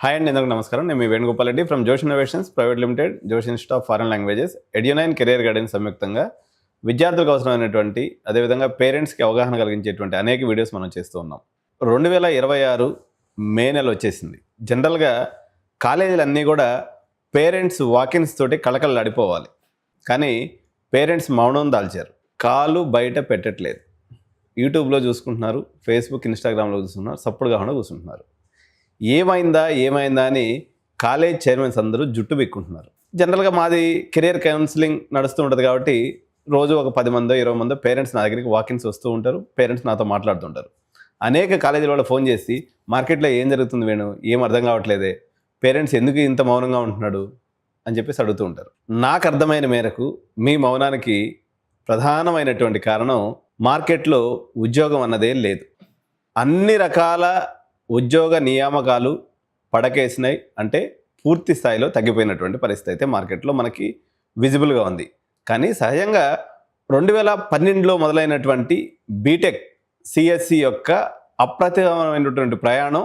Hi అండి, అందరికీ నమస్కారం. నేను మీ Venugopal Reddy from Josh innovations private limited, Josh institute of foreign languages, Edunine career guidance సంయుక్తంగా విద్యార్థులకు అవసరమైనటువంటి అదేవిధంగా పేరెంట్స్కి అవగాహన కలిగించేటువంటి అనేక వీడియోస్ మనం చేస్తూ ఉన్నాం. 2026 మే నెల వచ్చేసింది. జనరల్గా కాలేజీలన్నీ కూడా పేరెంట్స్ వాకిన్స్ తోటి కళకళలాడిపోవాలి. కానీ పేరెంట్స్ మౌనం దాల్చారు, కాలు బయట పెట్టట్లేదు. యూట్యూబ్లో చూసుకుంటున్నారు, ఫేస్బుక్ ఇన్స్టాగ్రామ్లో చూసుకుంటున్నారు, సప్పుడు కాకుండా కూర్చుంటున్నారు. ఏమైందా అని కాలేజ్ చైర్మన్స్ అందరూ జుట్టు బిక్కుంటున్నారు. జనరల్గా మాది కెరియర్ కౌన్సిలింగ్ నడుస్తూ ఉంటుంది కాబట్టి రోజు ఒక 10 మందో 20 మందో పేరెంట్స్ నా దగ్గరికి వాకిన్స్ వస్తూ ఉంటారు. పేరెంట్స్ నాతో మాట్లాడుతుంటారు. అనేక కాలేజీల వాళ్ళు ఫోన్ చేసి మార్కెట్లో ఏం జరుగుతుంది వేణు, ఏం అర్థం కావట్లేదే, పేరెంట్స్ ఎందుకు ఇంత మౌనంగా ఉంటున్నాడు అని చెప్పేసి అడుగుతూ ఉంటారు. నాకు అర్థమైన మేరకు మీ మౌనానికి ప్రధానమైనటువంటి కారణం మార్కెట్లో ఉద్యోగం అన్నదే లేదు. అన్ని రకాల ఉద్యోగ నియామకాలు పడకేసినాయి, అంటే పూర్తి స్థాయిలో తగ్గిపోయినటువంటి పరిస్థితి అయితే మార్కెట్లో మనకి విజిబుల్గా ఉంది. కానీ సహజంగా 2012లో మొదలైనటువంటి బీటెక్ సిఎస్సి యొక్క అప్రతిహతమైనటువంటి ప్రయాణం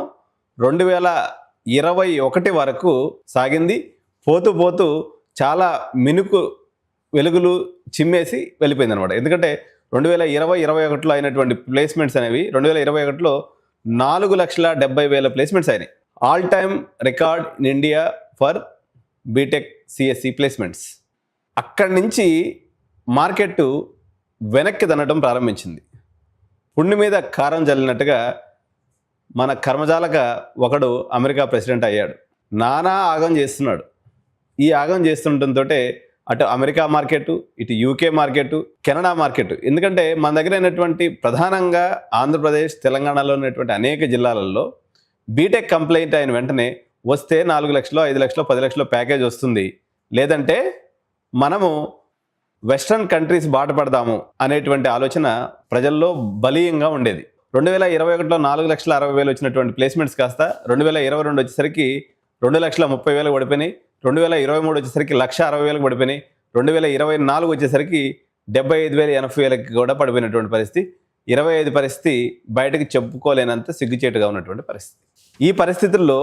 2021 వరకు సాగింది. పోతూ పోతూ చాలా మినుకు వెలుగులు చిమ్మేసి వెళ్ళిపోయింది అనమాట. ఎందుకంటే 2020-21లో అయినటువంటి ప్లేస్మెంట్స్ అనేవి 2021లో 4,70,000 ప్లేస్మెంట్స్ అయినాయి. All time record in India for BTech CSC placements. అక్కడి నుంచి మార్కెట్ వెనక్కి తన్నడం ప్రారంభించింది. పుండి మీద కారం జల్లినట్టుగా మన కర్మజాలక ఒకడు అమెరికా ప్రెసిడెంట్ అయ్యాడు. నానా ఆగం చేస్తున్నాడు. ఈ ఆగం చేస్తుండటంతో అటు అమెరికా మార్కెట్, ఇటు యూకే మార్కెట్, కెనడా మార్కెట్. ఎందుకంటే మన దగ్గర అయినటువంటి ప్రధానంగా ఆంధ్రప్రదేశ్, తెలంగాణలో ఉన్నటువంటి అనేక జిల్లాలలో బీటెక్ కంప్లైంట్ అయిన వెంటనే వస్తే 4 లక్షలు, 5 లక్షలు, 10 లక్షలు ప్యాకేజ్ వస్తుంది, లేదంటే మనము వెస్ట్రన్ కంట్రీస్ బాట పడదాము అనేటువంటి ఆలోచన ప్రజల్లో బలీయంగా ఉండేది. 2021లో 4,60,000 వచ్చినటువంటి ప్లేస్మెంట్స్ కాస్త 2022 వచ్చేసరికి 2,30,000 పడిపోయినాయి. 2023 వచ్చేసరికి 1,60,000 పడిపోయినాయి. 2024 వచ్చేసరికి 75,000, 80,000 కూడా పడిపోయినటువంటి పరిస్థితి. 25 పరిస్థితి బయటకు చెప్పుకోలేనంత సిగ్గుచేటుగా ఉన్నటువంటి పరిస్థితి. ఈ పరిస్థితుల్లో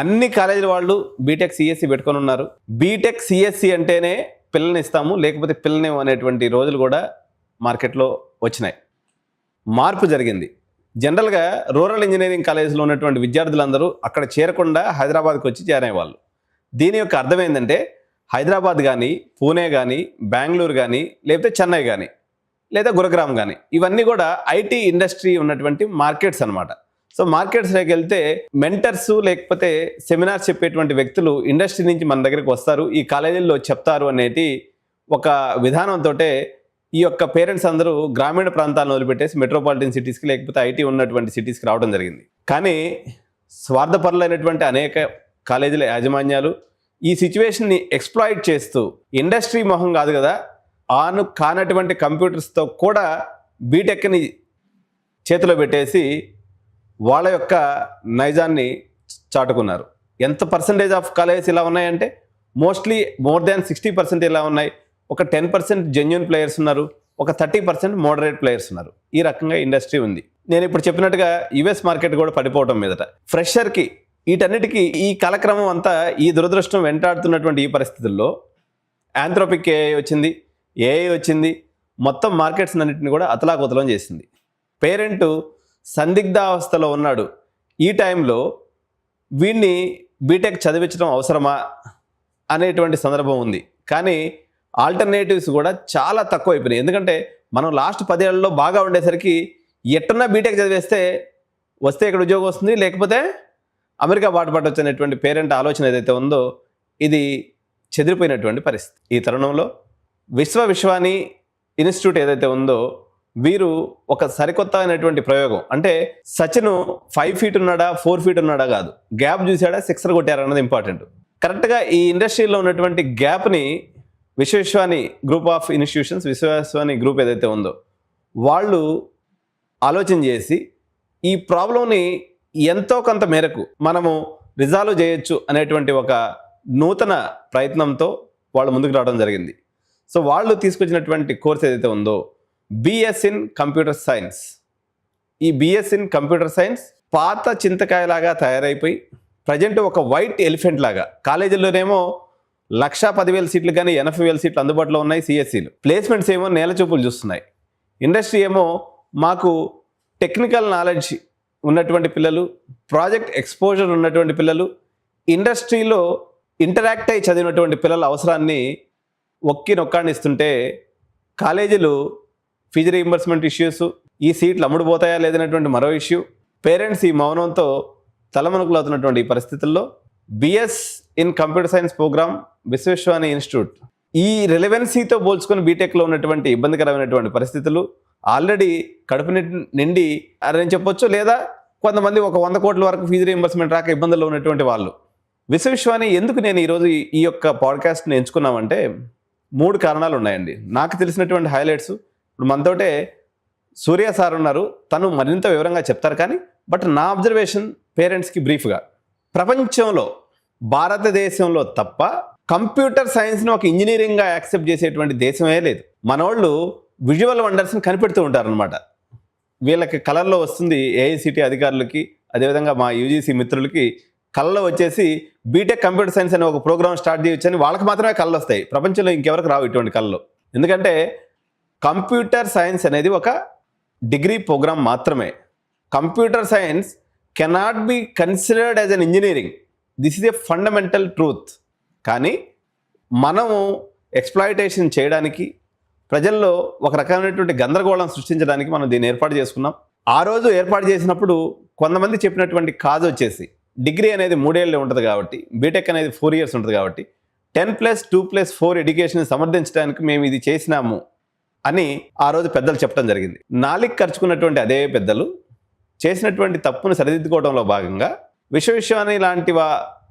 అన్ని కాలేజీల వాళ్ళు బీటెక్ సిఎస్సి పెట్టుకొని ఉన్నారు. బీటెక్ సిఎస్సి అంటేనే పిల్లల్ని ఇస్తాము, లేకపోతే పిల్లల్ని అనేటువంటి రోజులు కూడా మార్కెట్లో వచ్చినాయి. మార్పు జరిగింది. జనరల్గా రూరల్ ఇంజనీరింగ్ కాలేజీలో ఉన్నటువంటి విద్యార్థులందరూ అక్కడ చేరకుండా హైదరాబాద్కి వచ్చి చేరేవాళ్ళు. దీని యొక్క అర్థం ఏంటంటే హైదరాబాద్ కానీ, పూణే కానీ, బెంగళూరు కానీ, లేకపోతే చెన్నై కానీ, లేదా గురుగ్రామ్ కానీ, ఇవన్నీ కూడా ఐటీ ఇండస్ట్రీ ఉన్నటువంటి మార్కెట్స్ అనమాట. సో మార్కెట్స్లోకి వెళ్తే మెంటర్స్ లేకపోతే సెమినార్స్ చెప్పేటువంటి వ్యక్తులు ఇండస్ట్రీ నుంచి మన దగ్గరికి వస్తారు, ఈ కాలేజీల్లో చెప్తారు అనేది ఒక విధానంతో ఈ యొక్క పేరెంట్స్ అందరూ గ్రామీణ ప్రాంతాలను వదిలిపెట్టేసి మెట్రోపాలిటన్ సిటీస్కి లేకపోతే ఐటీ ఉన్నటువంటి సిటీస్కి రావడం జరిగింది. కానీ స్వార్థపరులైనటువంటి అనేక కాలేజీల యాజమాన్యాలు ఈ సిచ్యువేషన్ని ఎక్స్ప్లాయిట్ చేస్తూ ఇండస్ట్రీ మొహం కాదు కదా, ఆన్ కానటువంటి కంప్యూటర్స్తో కూడా బీటెక్ని చేతిలో పెట్టేసి వాళ్ళ యొక్క నైజాన్ని చాటుకున్నారు. ఎంత పర్సంటేజ్ ఆఫ్ కాలేజెస్ ఇలా ఉన్నాయంటే మోస్ట్లీ మోర్ దాన్ 60% ఇలా ఉన్నాయి. ఒక 10% జెన్యూన్ ప్లేయర్స్ ఉన్నారు, ఒక 30% మోడరేట్ ప్లేయర్స్ ఉన్నారు. ఈ రకంగా ఇండస్ట్రీ ఉంది. నేను ఇప్పుడు చెప్పినట్టుగా యుఎస్ మార్కెట్ కూడా పడిపోవటం మీదట ఫ్రెషర్కి వీటన్నిటికీ ఈ కాలక్రమం అంతా ఈ దురదృష్టం వెంటాడుతున్నటువంటి ఈ పరిస్థితుల్లో యాంథ్రోపిక్ ఏఐ వచ్చింది, మొత్తం మార్కెట్స్ అన్నింటిని కూడా అతలాకుతలం చేసింది. పేరెంటు సందిగ్ధావస్థలో ఉన్నాడు. ఈ టైంలో వీడిని బీటెక్ చదివించడం అవసరమా అనేటువంటి సందర్భం ఉంది. కానీ ఆల్టర్నేటివ్స్ కూడా చాలా తక్కువ అయిపోయినాయి. ఎందుకంటే మనం లాస్ట్ 10 ఏళ్లలో బాగా ఉండేసరికి ఎట్టున్నా బీటెక్ చదివేస్తే వస్తే ఇక్కడ ఉద్యోగం వస్తుంది, లేకపోతే అమెరికా బాట పట్టవచ్చు అనేటువంటి పేరెంట్ ఆలోచన ఏదైతే ఉందో ఇది చెదిరిపోయినటువంటి పరిస్థితి. ఈ తరుణంలో విశ్వాని ఇన్స్టిట్యూట్ ఏదైతే ఉందో వీరు ఒక సరికొత్త అయినటువంటి ప్రయోగం, అంటే సచిన్ 5 ఫీట్ ఉన్నాడా 4 ఫీట్ ఉన్నాడా కాదు, గ్యాప్ చూసాడా, సిక్సర్ కొట్టారా అన్నది ఇంపార్టెంట్. కరెక్ట్గా ఈ ఇండస్ట్రీలో ఉన్నటువంటి గ్యాప్ని Vishwani group of institutions, Vishwani group ఏదైతే ఉందో వాళ్ళు ఆలోచన చేసి ఈ ప్రాబ్లంని ఎంతో కొంత మేరకు మనము రిజాల్వ్ చేయొచ్చు అనేటువంటి ఒక నూతన ప్రయత్నంతో వాళ్ళు ముందుకు రావడం జరిగింది. సో వాళ్ళు తీసుకొచ్చినటువంటి కోర్స్ ఏదైతే ఉందో బిఎస్ ఇన్ కంప్యూటర్ సైన్స్. ఈ బిఎస్ ఇన్ కంప్యూటర్ సైన్స్ పాత చింతకాయలాగా తయారైపోయి ప్రజెంట్ ఒక వైట్ ఎలిఫెంట్ లాగా. కాలేజీల్లోనేమో 1,10,000 సీట్లు కానీ 80,000 సీట్లు అందుబాటులో ఉన్నాయి సిఎస్సీలు. ప్లేస్మెంట్స్ ఏమో నేల చూపులు చూస్తున్నాయి. ఇండస్ట్రీ ఏమో మాకు టెక్నికల్ నాలెడ్జ్ ఉన్నటువంటి పిల్లలు, ప్రాజెక్ట్ ఎక్స్పోజర్ ఉన్నటువంటి పిల్లలు, ఇండస్ట్రీలో ఇంటరాక్ట్ అయి చదివినటువంటి పిల్లల అవసరాన్ని నొక్కాడిస్తుంటే కాలేజీలు ఫీజు రీయింబర్స్మెంట్ ఇష్యూస్, ఈ సీట్లు అమ్ముడుపోతాయా లేదనేటువంటి మరో ఇష్యూ, పేరెంట్స్ ఈ మౌనంతో తలమునకులవుతున్నటువంటి ఈ పరిస్థితుల్లో BS in computer science program Visvesvaraya institute ఈ రెలవెన్సీతో పోల్చుకొని బీటెక్లో ఉన్నటువంటి ఇబ్బందికరమైనటువంటి పరిస్థితులు, ఆల్రెడీ కడుపు నిండి అని చెప్పొచ్చు, లేదా కొంతమంది ఒక 100 కోట్ల వరకు ఫీజు రీయింబర్స్మెంట్ రాక ఇబ్బందుల్లో ఉన్నటువంటి వాళ్ళు. విశ్వేశ్వరాయ ఎందుకు నేను ఈరోజు ఈ యొక్క పాడ్కాస్ట్ని ఎంచుకున్నామంటే 3 కారణాలు ఉన్నాయండి. నాకు తెలిసినటువంటి హైలైట్స్ ఇప్పుడు మనతోటే సూర్య సార్ ఉన్నారు, తను మరింత వివరంగా చెప్తారు. కానీ బట్ నా అబ్జర్వేషన్ పేరెంట్స్కి బ్రీఫ్గా, ప్రపంచంలో భారతదేశంలో తప్ప కంప్యూటర్ సైన్స్ని ఒక ఇంజనీరింగ్గా యాక్సెప్ట్ చేసేటువంటి దేశమే లేదు. మనోళ్ళు విజువల్ వండర్స్ని కనిపెడుతూ ఉంటారనమాట. వీళ్ళకి కలర్లో వస్తుంది ఏఐసిటి అధికారులకి, అదేవిధంగా మా యూజీసీ మిత్రులకి కళ్ళలో వచ్చేసి బీటెక్ కంప్యూటర్ సైన్స్ అనే ఒక ప్రోగ్రామ్ స్టార్ట్ చేయొచ్చని వాళ్ళకి మాత్రమే కళ్ళు వస్తాయి. ప్రపంచంలో ఇంకెవరికి రావు ఇటువంటి కళ్ళు. ఎందుకంటే కంప్యూటర్ సైన్స్ అనేది ఒక డిగ్రీ ప్రోగ్రామ్ మాత్రమే. Computer science cannot be considered as an engineering. This is a fundamental truth. కానీ మనము ఎక్స్ప్లాయిటేషన్ చేయడానికి, ప్రజల్లో ఒక రకమైనటువంటి గందరగోళం సృష్టించడానికి మనం దీన్ని ఏర్పాటు చేసుకున్నాం. ఆ రోజు ఏర్పాటు చేసినప్పుడు కొంతమంది చెప్పినటువంటి కాజ్ వచ్చేసి డిగ్రీ అనేది 3 ఏళ్ళే ఉంటుంది కాబట్టి, బీటెక్ అనేది 4 years ఉంటుంది కాబట్టి 10+2+4 ఎడ్యుకేషన్ సమర్థించడానికి మేము ఇది చేసినాము అని ఆ రోజు పెద్దలు చెప్పడం జరిగింది. నాలిక్ ఖర్చుకున్నటువంటి అదే పెద్దలు చేసినటువంటి తప్పును సరిదిద్దుకోవడంలో భాగంగా విశ్వవిద్యాలయం లాంటి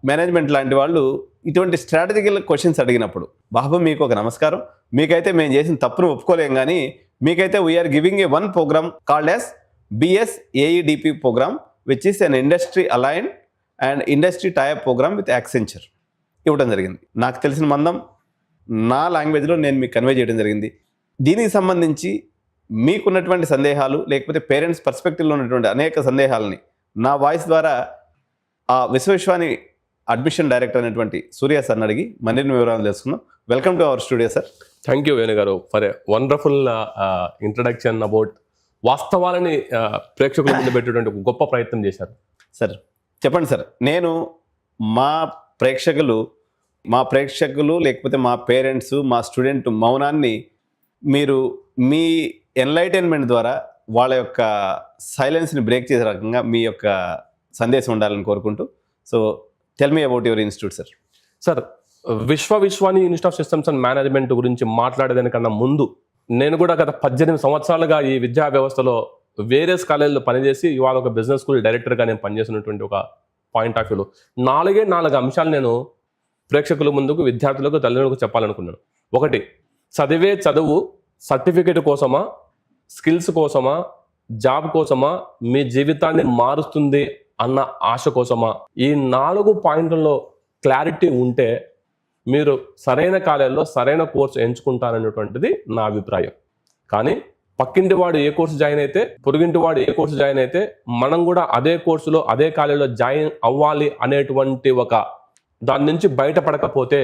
మేనేజ్మెంట్ లాంటి వాళ్ళు ఇటువంటి స్ట్రాటజికల్ క్వశ్చన్స్ అడిగినప్పుడు, బాబు మీకు ఒక నమస్కారం, మీకైతే మేము చేసిన తప్పును ఒప్పుకోలేం, కానీ మీకైతే we're giving a 1 program called as BS AEDP program which is an industry aligned and industry type program with Accenture ఇవ్వడం జరిగింది. నాకు తెలిసిన మందం నా లాంగ్వేజ్లో నేను మీకు కన్వే చేయడం జరిగింది. దీనికి సంబంధించి మీకున్నటువంటి సందేహాలు, లేకపోతే పేరెంట్స్ పర్స్పెక్టివ్లో ఉన్నటువంటి అనేక సందేహాలని నా వాయిస్ ద్వారా ఆ విశ్వేశ్వరాయ అడ్మిషన్ డైరెక్టర్ అయినటువంటి సూర్య సార్ని అడిగి మరిన్ని వివరాలు తెలుసుకుందాం. Welcome to our studio sir. Thank you Venu garu for a wonderful introduction about వాస్తవాలని ప్రేక్షకుల ముందు పెట్టేటువంటి ఒక గొప్ప ప్రయత్నం చేశారు. సార్ చెప్పండి సార్, నేను మా ప్రేక్షకులు లేకపోతే మా పేరెంట్స్, మా స్టూడెంట్ మౌనాన్ని మీరు మీ ఎన్లైటైన్మెంట్ ద్వారా వాళ్ళ యొక్క సైలెన్స్ని బ్రేక్ చేసే రకంగా మీ యొక్క సందేశం ఉండాలని కోరుకుంటూ, so tell me about your institute sir. Sir, Vishwavishwani institute of systems and management గురించి మాట్లాడేదానికన్నా ముందు నేను కూడా గత 18 సంవత్సరాలుగా ఈ విద్యా వ్యవస్థలో వేరియస్ కాలేజీలో పనిచేసి ఇవాళ ఒక బిజినెస్ స్కూల్ డైరెక్టర్గా నేను పనిచేసినటువంటి ఒక పాయింట్ ఆఫ్ వ్యూలో 4 అంశాలు నేను ప్రేక్షకుల ముందుకు, విద్యార్థులకు, తల్లిదండ్రులకు చెప్పాలనుకున్నాను. 1, చదివే చదువు సర్టిఫికేట్ కోసమా, స్కిల్స్ కోసమా, జాబ్ కోసమా, మీ జీవితాన్ని మారుస్తుంది అన్న ఆశ కోసమా? ఈ 4 పాయింట్లలో క్లారిటీ ఉంటే మీరు సరైన కాలేజీలో సరైన కోర్సు ఎంచుకుంటారనేటువంటిది నా అభిప్రాయం. కానీ పక్కింటి వాడు ఏ కోర్సు జాయిన్ అయితే, పొరుగింటి వాడు ఏ కోర్సు జాయిన్ అయితే మనం కూడా అదే కోర్సులో అదే కాలేజీలో జాయిన్ అవ్వాలి అనేటువంటి ఒక దాని నుంచి బయటపడకపోతే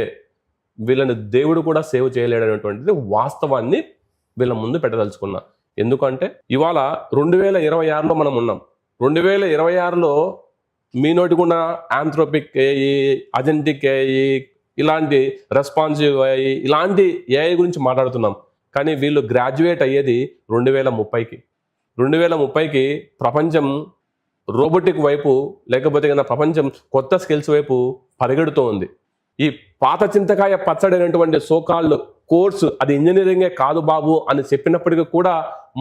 వీళ్ళని దేవుడు కూడా సేవ్ చేయలేడనేటువంటిది వాస్తవాన్ని వీళ్ళ ముందు పెట్టదలుచుకున్నా. ఎందుకంటే ఇవాళ 2026లో మనం ఉన్నాం. 2026లో మీ నోటికున్న ఆంథ్రోపిక్ ఏఐ, అజెంటిక్ ఏఐ, ఇలాంటి రెస్పాన్సివ్ ఏఐ, ఇలాంటి ఏఐ గురించి మాట్లాడుతున్నాం. కానీ వీళ్ళు గ్రాడ్యుయేట్ అయ్యేది 2030కి. 2030కి ప్రపంచం రోబోటిక్ వైపు, లేకపోతే కన్నా ప్రపంచం కొత్త స్కిల్స్ వైపు పరిగెడుతూ ఉంది. ఈ పాత చింతకాయ పచ్చడైనటువంటి సోకాళ్ళు కోర్సు అది ఇంజనీరింగే కాదు బాబు అని చెప్పినప్పటికీ కూడా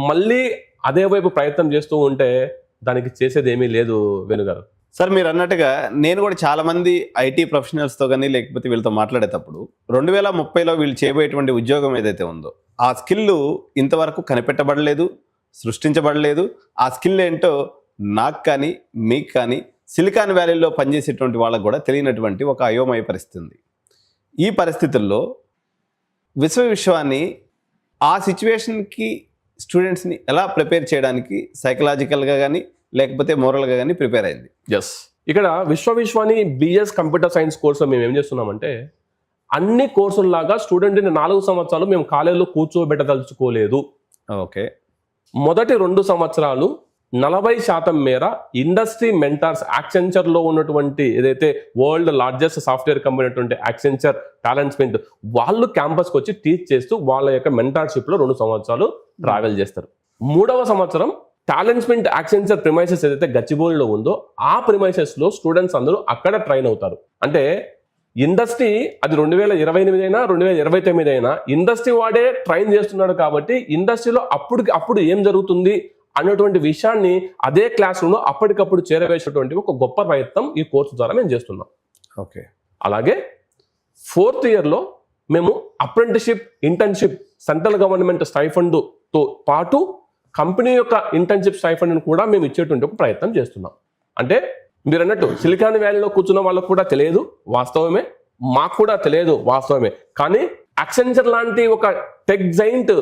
మళ్ళీ అదే వైపు ప్రయత్నం చేస్తూ ఉంటే దానికి చేసేది ఏమీ లేదు వేణుగారు. సార్, మీరు అన్నట్టుగా నేను కూడా చాలామంది ఐటీ ప్రొఫెషనల్స్తో కానీ లేకపోతే వీళ్ళతో మాట్లాడేటప్పుడు 2030లో వీళ్ళు చేయబోయేటువంటి ఉద్యోగం ఏదైతే ఉందో ఆ స్కిల్ ఇంతవరకు కనిపెట్టబడలేదు, సృష్టించబడలేదు. ఆ స్కిల్ ఏంటో నాకు కానీ మీకు కానీ సిలికాన్ వ్యాలీలో పనిచేసేటువంటి వాళ్ళకు కూడా తెలియనటువంటి ఒక అయోమయ పరిస్థితి ఉంది. ఈ పరిస్థితుల్లో విశ్వవిశ్వాన్ని ఆ సిచ్యువేషన్కి స్టూడెంట్స్ని ఎలా ప్రిపేర్ చేయడానికి సైకలాజికల్గా కానీ లేకపోతే మోరల్గా కానీ ప్రిపేర్ అయింది. ఎస్, ఇక్కడ విశ్వవిశ్వాని బిఎస్ కంప్యూటర్ సైన్స్ కోర్సులో మేము ఏం చేస్తున్నామంటే అన్ని కోర్సుల్లాగా స్టూడెంట్ని 4 సంవత్సరాలు మేము కాలేజీలో కూర్చోబెట్టదలుచుకోలేదు. ఓకే. మొదటి 2 సంవత్సరాలు 40% మేర ఇండస్ట్రీ మెంటార్స్ యాక్సెంచర్లో ఉన్నటువంటి ఏదైతే వరల్డ్ లార్జెస్ట్ సాఫ్ట్వేర్ కంపెనీ అటువంటి యాక్సెంచర్ టాలెంట్ స్పెంట్ వాళ్ళు క్యాంపస్కి వచ్చి టీచ్ చేస్తూ వాళ్ళ యొక్క మెంటార్షిప్లో 2 సంవత్సరాలు ట్రావెల్ చేస్తారు. 3వ సంవత్సరం టాలెంట్ స్పెంట్ యాక్సెంచర్ ప్రిమైసెస్ ఏదైతే గచ్చిబౌలిలో ఉందో ఆ ప్రిమైసెస్లో స్టూడెంట్స్ అందరూ అక్కడ ట్రైన్ అవుతారు. అంటే ఇండస్ట్రీ అది 2028 అయినా 2029 అయినా ఇండస్ట్రీ వాడే ట్రైన్ చేస్తున్నాడు కాబట్టి ఇండస్ట్రీలో అప్పుడు ఏం జరుగుతుంది అనేటువంటి విషయాన్ని అదే క్లాస్ రూమ్లో అప్పటికప్పుడు చేరవేసేటువంటి ఒక గొప్ప ప్రయత్నం ఈ కోర్సు ద్వారా మేము చేస్తున్నాం. ఓకే. అలాగే 4th ఇయర్లో మేము అప్రెంటిషిప్ ఇంటర్న్షిప్ సెంట్రల్ గవర్నమెంట్ స్టైఫండ్తో పాటు కంపెనీ యొక్క ఇంటర్న్షిప్ స్టైఫండ్ని కూడా మేము ఇచ్చేటువంటి ఒక ప్రయత్నం చేస్తున్నాం. అంటే మీరు అన్నట్టు సిలికాన్ వ్యాలీలో కూర్చున్న వాళ్ళకు కూడా తెలియదు, వాస్తవమే. మాకు కూడా తెలియదు, వాస్తవమే. కానీ యాక్సెంచర్ లాంటి ఒక టెక్ జైంట్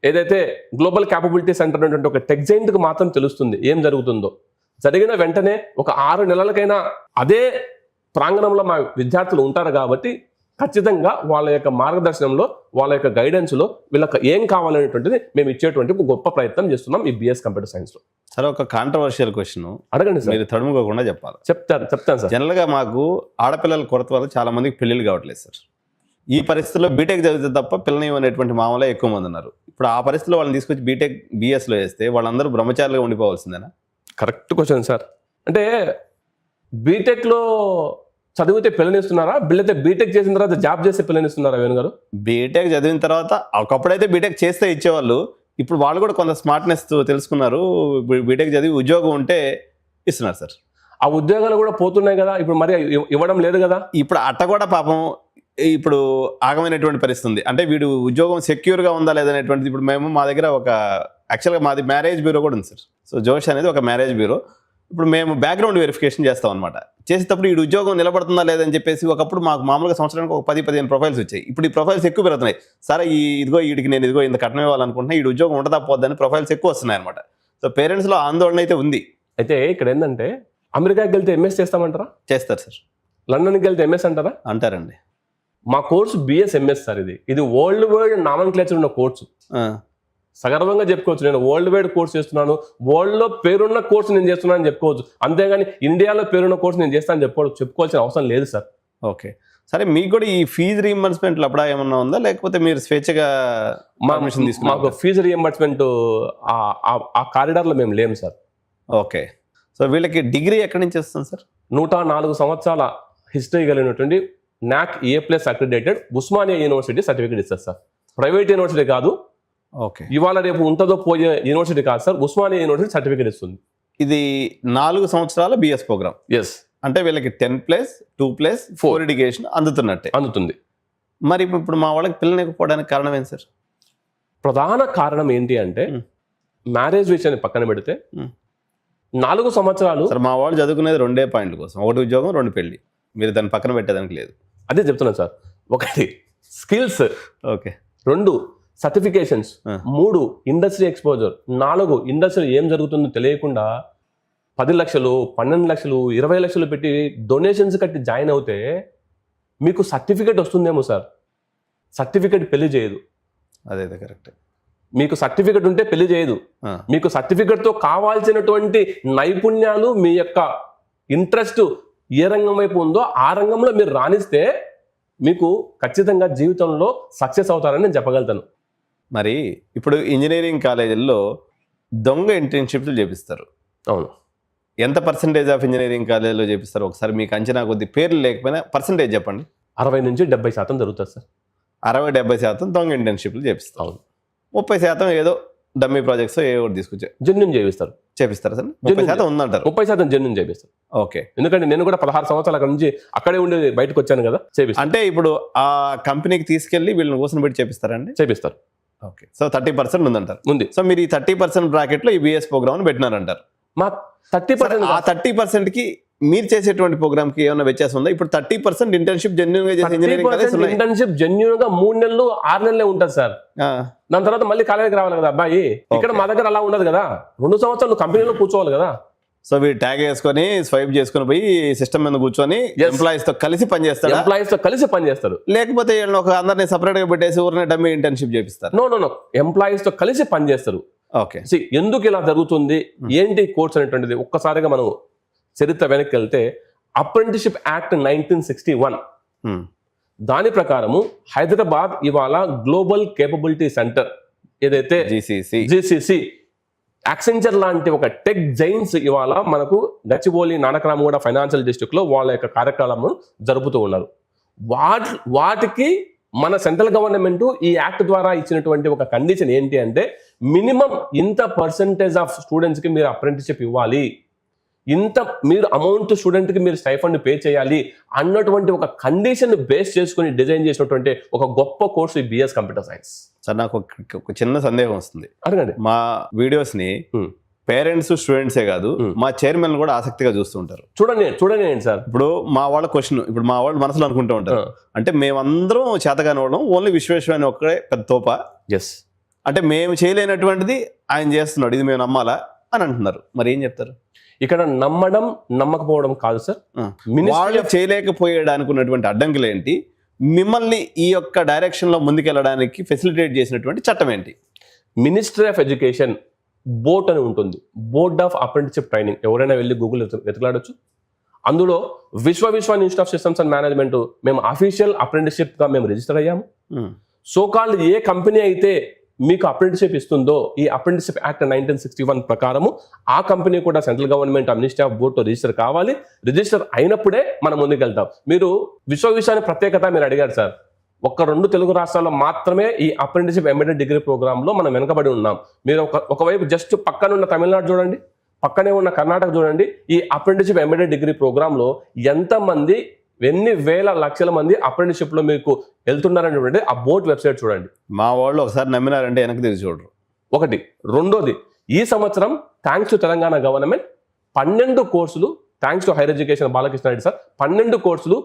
ఏదైతే గ్లోబల్ క్యాపబిలిటీ సెంటర్ అనేటువంటి ఒక టెక్ జైంట్కి మాత్రం తెలుస్తుంది ఏం జరుగుతుందో. జరిగిన వెంటనే ఒక 6 నెలలకైనా అదే ప్రాంగణంలో మా విద్యార్థులు ఉంటారు కాబట్టి ఖచ్చితంగా వాళ్ళ యొక్క మార్గదర్శనంలో వాళ్ళ యొక్క గైడెన్స్లో వీళ్ళకి ఏం కావాలనేటువంటిది మేము ఇచ్చేటువంటి ఒక గొప్ప ప్రయత్నం చేస్తున్నాం ఈ బిఎస్ కంప్యూటర్ సైన్స్లో. సరే, ఒక కాంట్రవర్షియల్ క్వశ్చన్ అడగండి సార్. మీరు తడుముకోకుండా చెప్పాలి. చెప్తాను సార్. జనరల్గా మాకు ఆడపిల్లల కొరత వల్ల చాలా మందికి పెళ్ళిళ్ళు కావట్లేదు సార్. ఈ పరిస్థితుల్లో బీటెక్ చదివితే తప్ప పిల్లని అనేటువంటి మామూలుగా ఎక్కువ మంది ఉన్నారు. ఇప్పుడు ఆ పరిస్థితిలో వాళ్ళని తీసుకొచ్చి బీటెక్ బిఎస్లో వేస్తే వాళ్ళందరూ బ్రహ్మచారులుగా ఉండిపోవాల్సిందేనా? Correct question sir. అంటే బీటెక్లో చదివితే పిల్లనిస్తున్నారా, బిల్లైతే బీటెక్ చేసిన తర్వాత జాబ్ చేస్తే పిల్లనిస్తున్నారా వేణు గారు? బీటెక్ చదివిన తర్వాత ఒకప్పుడైతే బీటెక్ చేస్తే ఇచ్చేవాళ్ళు. ఇప్పుడు వాళ్ళు కూడా కొంత స్మార్ట్నెస్ తెలుసుకున్నారు. బీటెక్ చదివి ఉద్యోగం ఉంటే ఇస్తున్నారు సార్. ఆ ఉద్యోగాలు కూడా పోతున్నాయి కదా, ఇప్పుడు మరి ఇవ్వడం లేదు కదా. ఇప్పుడు అట్ట కూడా పాపం ఇప్పుడు ఆగమైనటువంటి పరిస్థితి ఉంది. అంటే వీడు ఉద్యోగం సెక్యూర్గా ఉందా లేదనేటువంటిది. ఇప్పుడు మేము మా దగ్గర ఒక యాక్చువల్గా మాది మ్యారేజ్ బ్యూరో కూడా ఉంది సార్. సో జోష్ అనేది ఒక మ్యారేజ్ బ్యూరో. ఇప్పుడు మేము బ్యాక్గ్రౌండ్ వెరిఫికేషన్ చేస్తాం అనమాట. చేసేటప్పుడు ఈ ఉద్యోగం నిలబడుతుందా లేదని చెప్పేసి ఒకప్పుడు మాకు మామూలుగా సంవత్సరానికి ఒక 10-15 ప్రొఫైల్స్ వచ్చాయి. ఇప్పుడు ఈ ప్రొఫైల్స్ ఎక్కువ పెరుగుతున్నాయి. సరే వీడికి నేను ఇంత కట్నం ఇవ్వాలనుకుంటున్నా, ఈ ఉద్యోగం ఉంటుందా పోద్దని ప్రొఫైల్స్ ఎక్కువ వస్తున్నాయి అనమాట. సో పేరెంట్స్లో ఆందోళన అయితే ఉంది. అయితే ఇక్కడ ఏంటంటే అమెరికాకి వెళ్తే ఎంఎస్ చేస్తామంటారా? చేస్తారు సార్. లండన్కి వెళ్తే ఎంఎస్ అంటారా? అంటారండి. మా కోర్సు బిఎస్ఎంఎస్ సార్. ఇది వరల్డ్ వైడ్ నామన్క్లేచర్ ఉన్న కోర్సు. సగర్వంగా చెప్పుకోవచ్చు, నేను వరల్డ్ వైడ్ కోర్స్ చేస్తున్నాను, వరల్డ్లో పేరున్న కోర్సు నేను చేస్తున్నాను అని చెప్పుకోవచ్చు. అంతేగాని ఇండియాలో పేరున్న కోర్సు నేను చేస్తానని చెప్పుకోవాల్సిన అవసరం లేదు సార్. ఓకే. సరే, మీకు కూడా ఈ ఫీజు రీఎంబర్స్మెంట్లు అప్పుడా ఏమన్నా ఉందా, లేకపోతే మీరు స్వేచ్ఛగా పర్మిషన్ తీసుకున్నారు? మాకు ఫీజు రీఎంబర్స్మెంట్ ఆ కారిడార్లో మేము లేము సార్. ఓకే. సో వీళ్ళకి డిగ్రీ ఎక్కడి నుంచి వస్తుంది సార్? 104 సంవత్సరాల హిస్టరీ కలిగినటువంటి NAC A+ accredited Osmania university certificate ఇస్తారు సార్. ప్రైవేట్ యూనివర్సిటీ కాదు, ఓకే, ఇవాళ రేపు ఉంటుందో పోయే యూనివర్సిటీ కాదు సార్, ఉస్మానియా యూనివర్సిటీ సర్టిఫికేట్ ఇస్తుంది. ఇది 4 సంవత్సరాల బిఎస్ ప్రోగ్రామ్. ఎస్. అంటే వీళ్ళకి 10+2+4 ఎడ్యుకేషన్ అందుతుంది. మరి ఇప్పుడు మా వాళ్ళకి పిల్లనికపోవడానికి కారణం ఏంటి సార్? ప్రధాన కారణం ఏంటి అంటే మ్యారేజ్ విషయాన్ని పక్కన పెడితే 4 సంవత్సరాలు సార్ మా వాళ్ళు చదువుకునేది 2 పాయింట్ల కోసం. 1 ఉద్యోగం, 2 పెళ్లి. మీరు దాన్ని పక్కన పెట్టేదానికి లేదు. అదే చెప్తున్నాను sir. 1 skills, okay, 2 certifications, 3 industry exposure, 4 industry ఏం జరుగుతుందో తెలియకుండా 10 లక్షలు, 12 లక్షలు, 20 లక్షలు పెట్టి డొనేషన్స్ కట్టి జాయిన్ అవుతే మీకు సర్టిఫికేట్ వస్తుందేమో సార్. సర్టిఫికేట్ పెళ్లి చేయదు. అదే కరెక్ట్. మీకు సర్టిఫికేట్ ఉంటే పెళ్లి చేయదు. మీకు సర్టిఫికేట్తో కావాల్సినటువంటి నైపుణ్యాలు, మీ యొక్క ఇంట్రెస్ట్ ఏ రంగం వైపు ఉందో ఆ రంగంలో మీరు రాణిస్తే మీకు ఖచ్చితంగా జీవితంలో సక్సెస్ అవుతారని నేను చెప్పగలుగుతాను. మరి ఇప్పుడు ఇంజనీరింగ్ కాలేజీల్లో దొంగ ఇంటర్న్షిప్లు చేపిస్తారు. అవును. ఎంత పర్సెంటేజ్ ఆఫ్ ఇంజనీరింగ్ కాలేజీలో చేపిస్తారు? ఒకసారి మీకు అంచనా కొద్ది, పేర్లు లేకపోయినా పర్సెంటేజ్ చెప్పండి. 60 నుంచి 70% జరుగుతుంది సార్. 60-70% దొంగ ఇంటర్న్షిప్లు చేపిస్తారు. అవును. 30% ఏదో డమ్మీ ప్రాజెక్ట్స్ ఏ ఒకటి తీసుకొచ్చి జెన్యూన్ చేపిస్తారా సార్? 30% ఉందంటారు. 30% జెన్యూన్ చేపిస్తారు. ఓకే. ఎందుకంటే నేను కూడా 16 సంవత్సరాల అక్కడ నుంచి అక్కడే ఉండి బయటకు వచ్చాను కదా. చేపిస్తారు. అంటే ఇప్పుడు ఆ కంపెనీకి తీసుకెళ్లి వీళ్ళని కోసం పెట్టి చేపిస్తారండి? చేపిస్తారు. ఓకే. సో 30% ఉందంటారు. ఉంది. సో మీరు ఈ 30% బ్రాకెట్లో ఈ బిఎస్ ప్రోగ్రామ్ పెట్టినారంటారు. మా 30%, ఆ 30%కి మీరు చేసేటువంటి ప్రోగ్రామ్ కి ఏమైనా వ్యత్యాసం ఉందా? ఇప్పుడు 30% ఇంటర్న్షిప్ జెన్యూన్ గా చేసే ఇంజనీరింగ్ కాలేజ్ ఉన్నాయి. ఇంటర్న్షిప్ జెన్యూన్ గా 3 నెలలు 6 నెలలే ఉంటుంది సార్. దాని తర్వాత మళ్ళీ కాలేజీకి రావాలి కదా అబ్బాయి. ఇక్కడ మా దగ్గర అలా ఉండదు కదా. 2 సంవత్సరాలు కంపెనీలో కూర్చోవాలి కదా. సో వీడు ట్యాగ్ వేసుకొని స్వైప్ చేసుకొని పోయి సిస్టమ్ మీద కూర్చొని ఎంప్లాయీస్ తో కలిసి పనిచేస్తాడు, ఎంప్లాయీస్ తో కలిసి పనిచేస్తారు. లేకపోతే వీళ్ళని ఒక అందరినీ సపరేట్ గా పెట్టేసి ఊరినే డమ్మీ ఇంటర్న్షిప్ చేపిస్తారు. నో ఎంప్లాయీస్ తో కలిసి పనిచేస్తారు. ఓకే, ఎందుకు ఇలా జరుగుతుంది, ఏంటి కోర్స్ అనేటువంటిది ఒక్కసారిగా మనం చరిత్ర వెనక్కి వెళ్తే అప్రెంటిస్షిప్ యాక్ట్ 1961 దాని ప్రకారము హైదరాబాద్ ఇవాళ గ్లోబల్ కేపబిలిటీ సెంటర్ ఏదైతే GCC యాక్సెంచర్ లాంటి ఒక టెక్ జైన్స్ ఇవాళ మనకు గచ్చిబౌలి నానక్రామగూడ ఫైనాన్షియల్ డిస్ట్రిక్ట్ లో వాళ్ళ యొక్క కార్యక్రమం జరుపుతూ ఉన్నారు. వాటికి మన సెంట్రల్ గవర్నమెంట్ ఈ యాక్ట్ ద్వారా ఇచ్చినటువంటి ఒక కండిషన్ ఏంటి అంటే మినిమం ఇంత పర్సంటేజ్ ఆఫ్ స్టూడెంట్స్ కి మీరు అప్రెంటిస్షిప్ ఇవ్వాలి, ఇంత మీరు అమౌంట్ స్టూడెంట్ కి మీరు స్టైఫండ్ పే చేయాలి అన్నటువంటి ఒక కండిషన్ బేస్ చేసుకుని డిజైన్ చేసినటువంటి ఒక గొప్ప కోర్సు ఈ బిఎస్ కంప్యూటర్ సైన్స్. సార్ నాకు ఒక చిన్న సందేహం వస్తుంది. అడగండి. మా వీడియోస్ ని పేరెంట్స్ స్టూడెంట్సే కాదు మా చైర్మన్ కూడా ఆసక్తిగా చూస్తుంటారు. చూడండి సార్, ఇప్పుడు మా వాళ్ళ క్వశ్చన్, ఇప్పుడు మా వాళ్ళు మనసులో అనుకుంటూ ఉంటారు, అంటే మేమందరం చేతగాని వాళ్ళం, ఓన్లీ విశ్వేశ్వర ఒక్కడే పెద్ద తోప, అంటే మేము చేయలేనటువంటిది ఆయన చేస్తున్నాడు, ఇది మేము నమ్మాలా అని అంటున్నారు. మరి ఏం చెప్తారు? ఇక్కడ నమ్మడం నమ్మకపోవడం కాదు సార్, వాళ్ళు చేయలేకపోయడానికి ఉన్నటువంటి అడ్డంకులు ఏంటి, మిమ్మల్ని ఈ యొక్క డైరెక్షన్ లో ముందుకెళ్ళడానికి ఫెసిలిటేట్ చేసినటువంటి చట్టం ఏంటి? మినిస్ట్రీ ఆఫ్ ఎడ్యుకేషన్ బోర్డ్ అని ఉంటుంది, బోర్డ్ ఆఫ్ అప్రెంటిస్షిప్ ట్రైనింగ్. ఎవరైనా వెళ్ళి గూగుల్ వెతకలాడొచ్చు. అందులో విశ్వ institute of systems and management మేము అఫీషియల్ అప్రెంటిస్షిప్ గా మేము రిజిస్టర్ అయ్యాము. సోకాల్డ్ ఏ కంపెనీ అయితే మీకు అప్రెంటిస్షిప్ ఇస్తుందో ఈ అప్రెంటిస్షిప్ యాక్ట్ 1961 ప్రకారము ఆ కంపెనీ కూడా సెంట్రల్ గవర్నమెంట్ మినిస్ట్రీ ఆఫ్ బోర్డ్తో రిజిస్టర్ కావాలి. రిజిస్టర్ అయినప్పుడే మనం ముందుకెళ్తాం. మీరు విశ్వవిద్యాలయ ప్రత్యేకత మీరు అడిగారు సార్, 1-2 తెలుగు రాష్ట్రాల్లో మాత్రమే ఈ అప్రెంటిస్షిప్ ఎంబెడెడ్ డిగ్రీ ప్రోగ్రామ్ లో మనం వెనకబడి ఉన్నాం. మీరు ఒకవైపు జస్ట్ పక్కన ఉన్న తమిళనాడు చూడండి, పక్కనే ఉన్న కర్ణాటక చూడండి, ఈ అప్రెంటిస్షిప్ ఎంబెడెడ్ డిగ్రీ ప్రోగ్రామ్ లో ఎంతమంది, ఎన్ని వేల లక్షల మంది అప్రెంటిస్షిప్ లో మీకు వెళ్తున్నారనేటువంటి ఆ బోర్డ్ వెబ్సైట్ చూడండి. మా వాళ్ళు ఒకసారి నమ్మినారంటే వెనక్కి తిరిగి చూడరు. ఒకటి. రెండోది, ఈ సంవత్సరం థ్యాంక్స్ టు తెలంగాణ గవర్నమెంట్ 12 కోర్సులు, thanks to higher education Balakrishna Reddy sir, 12 కోర్సులు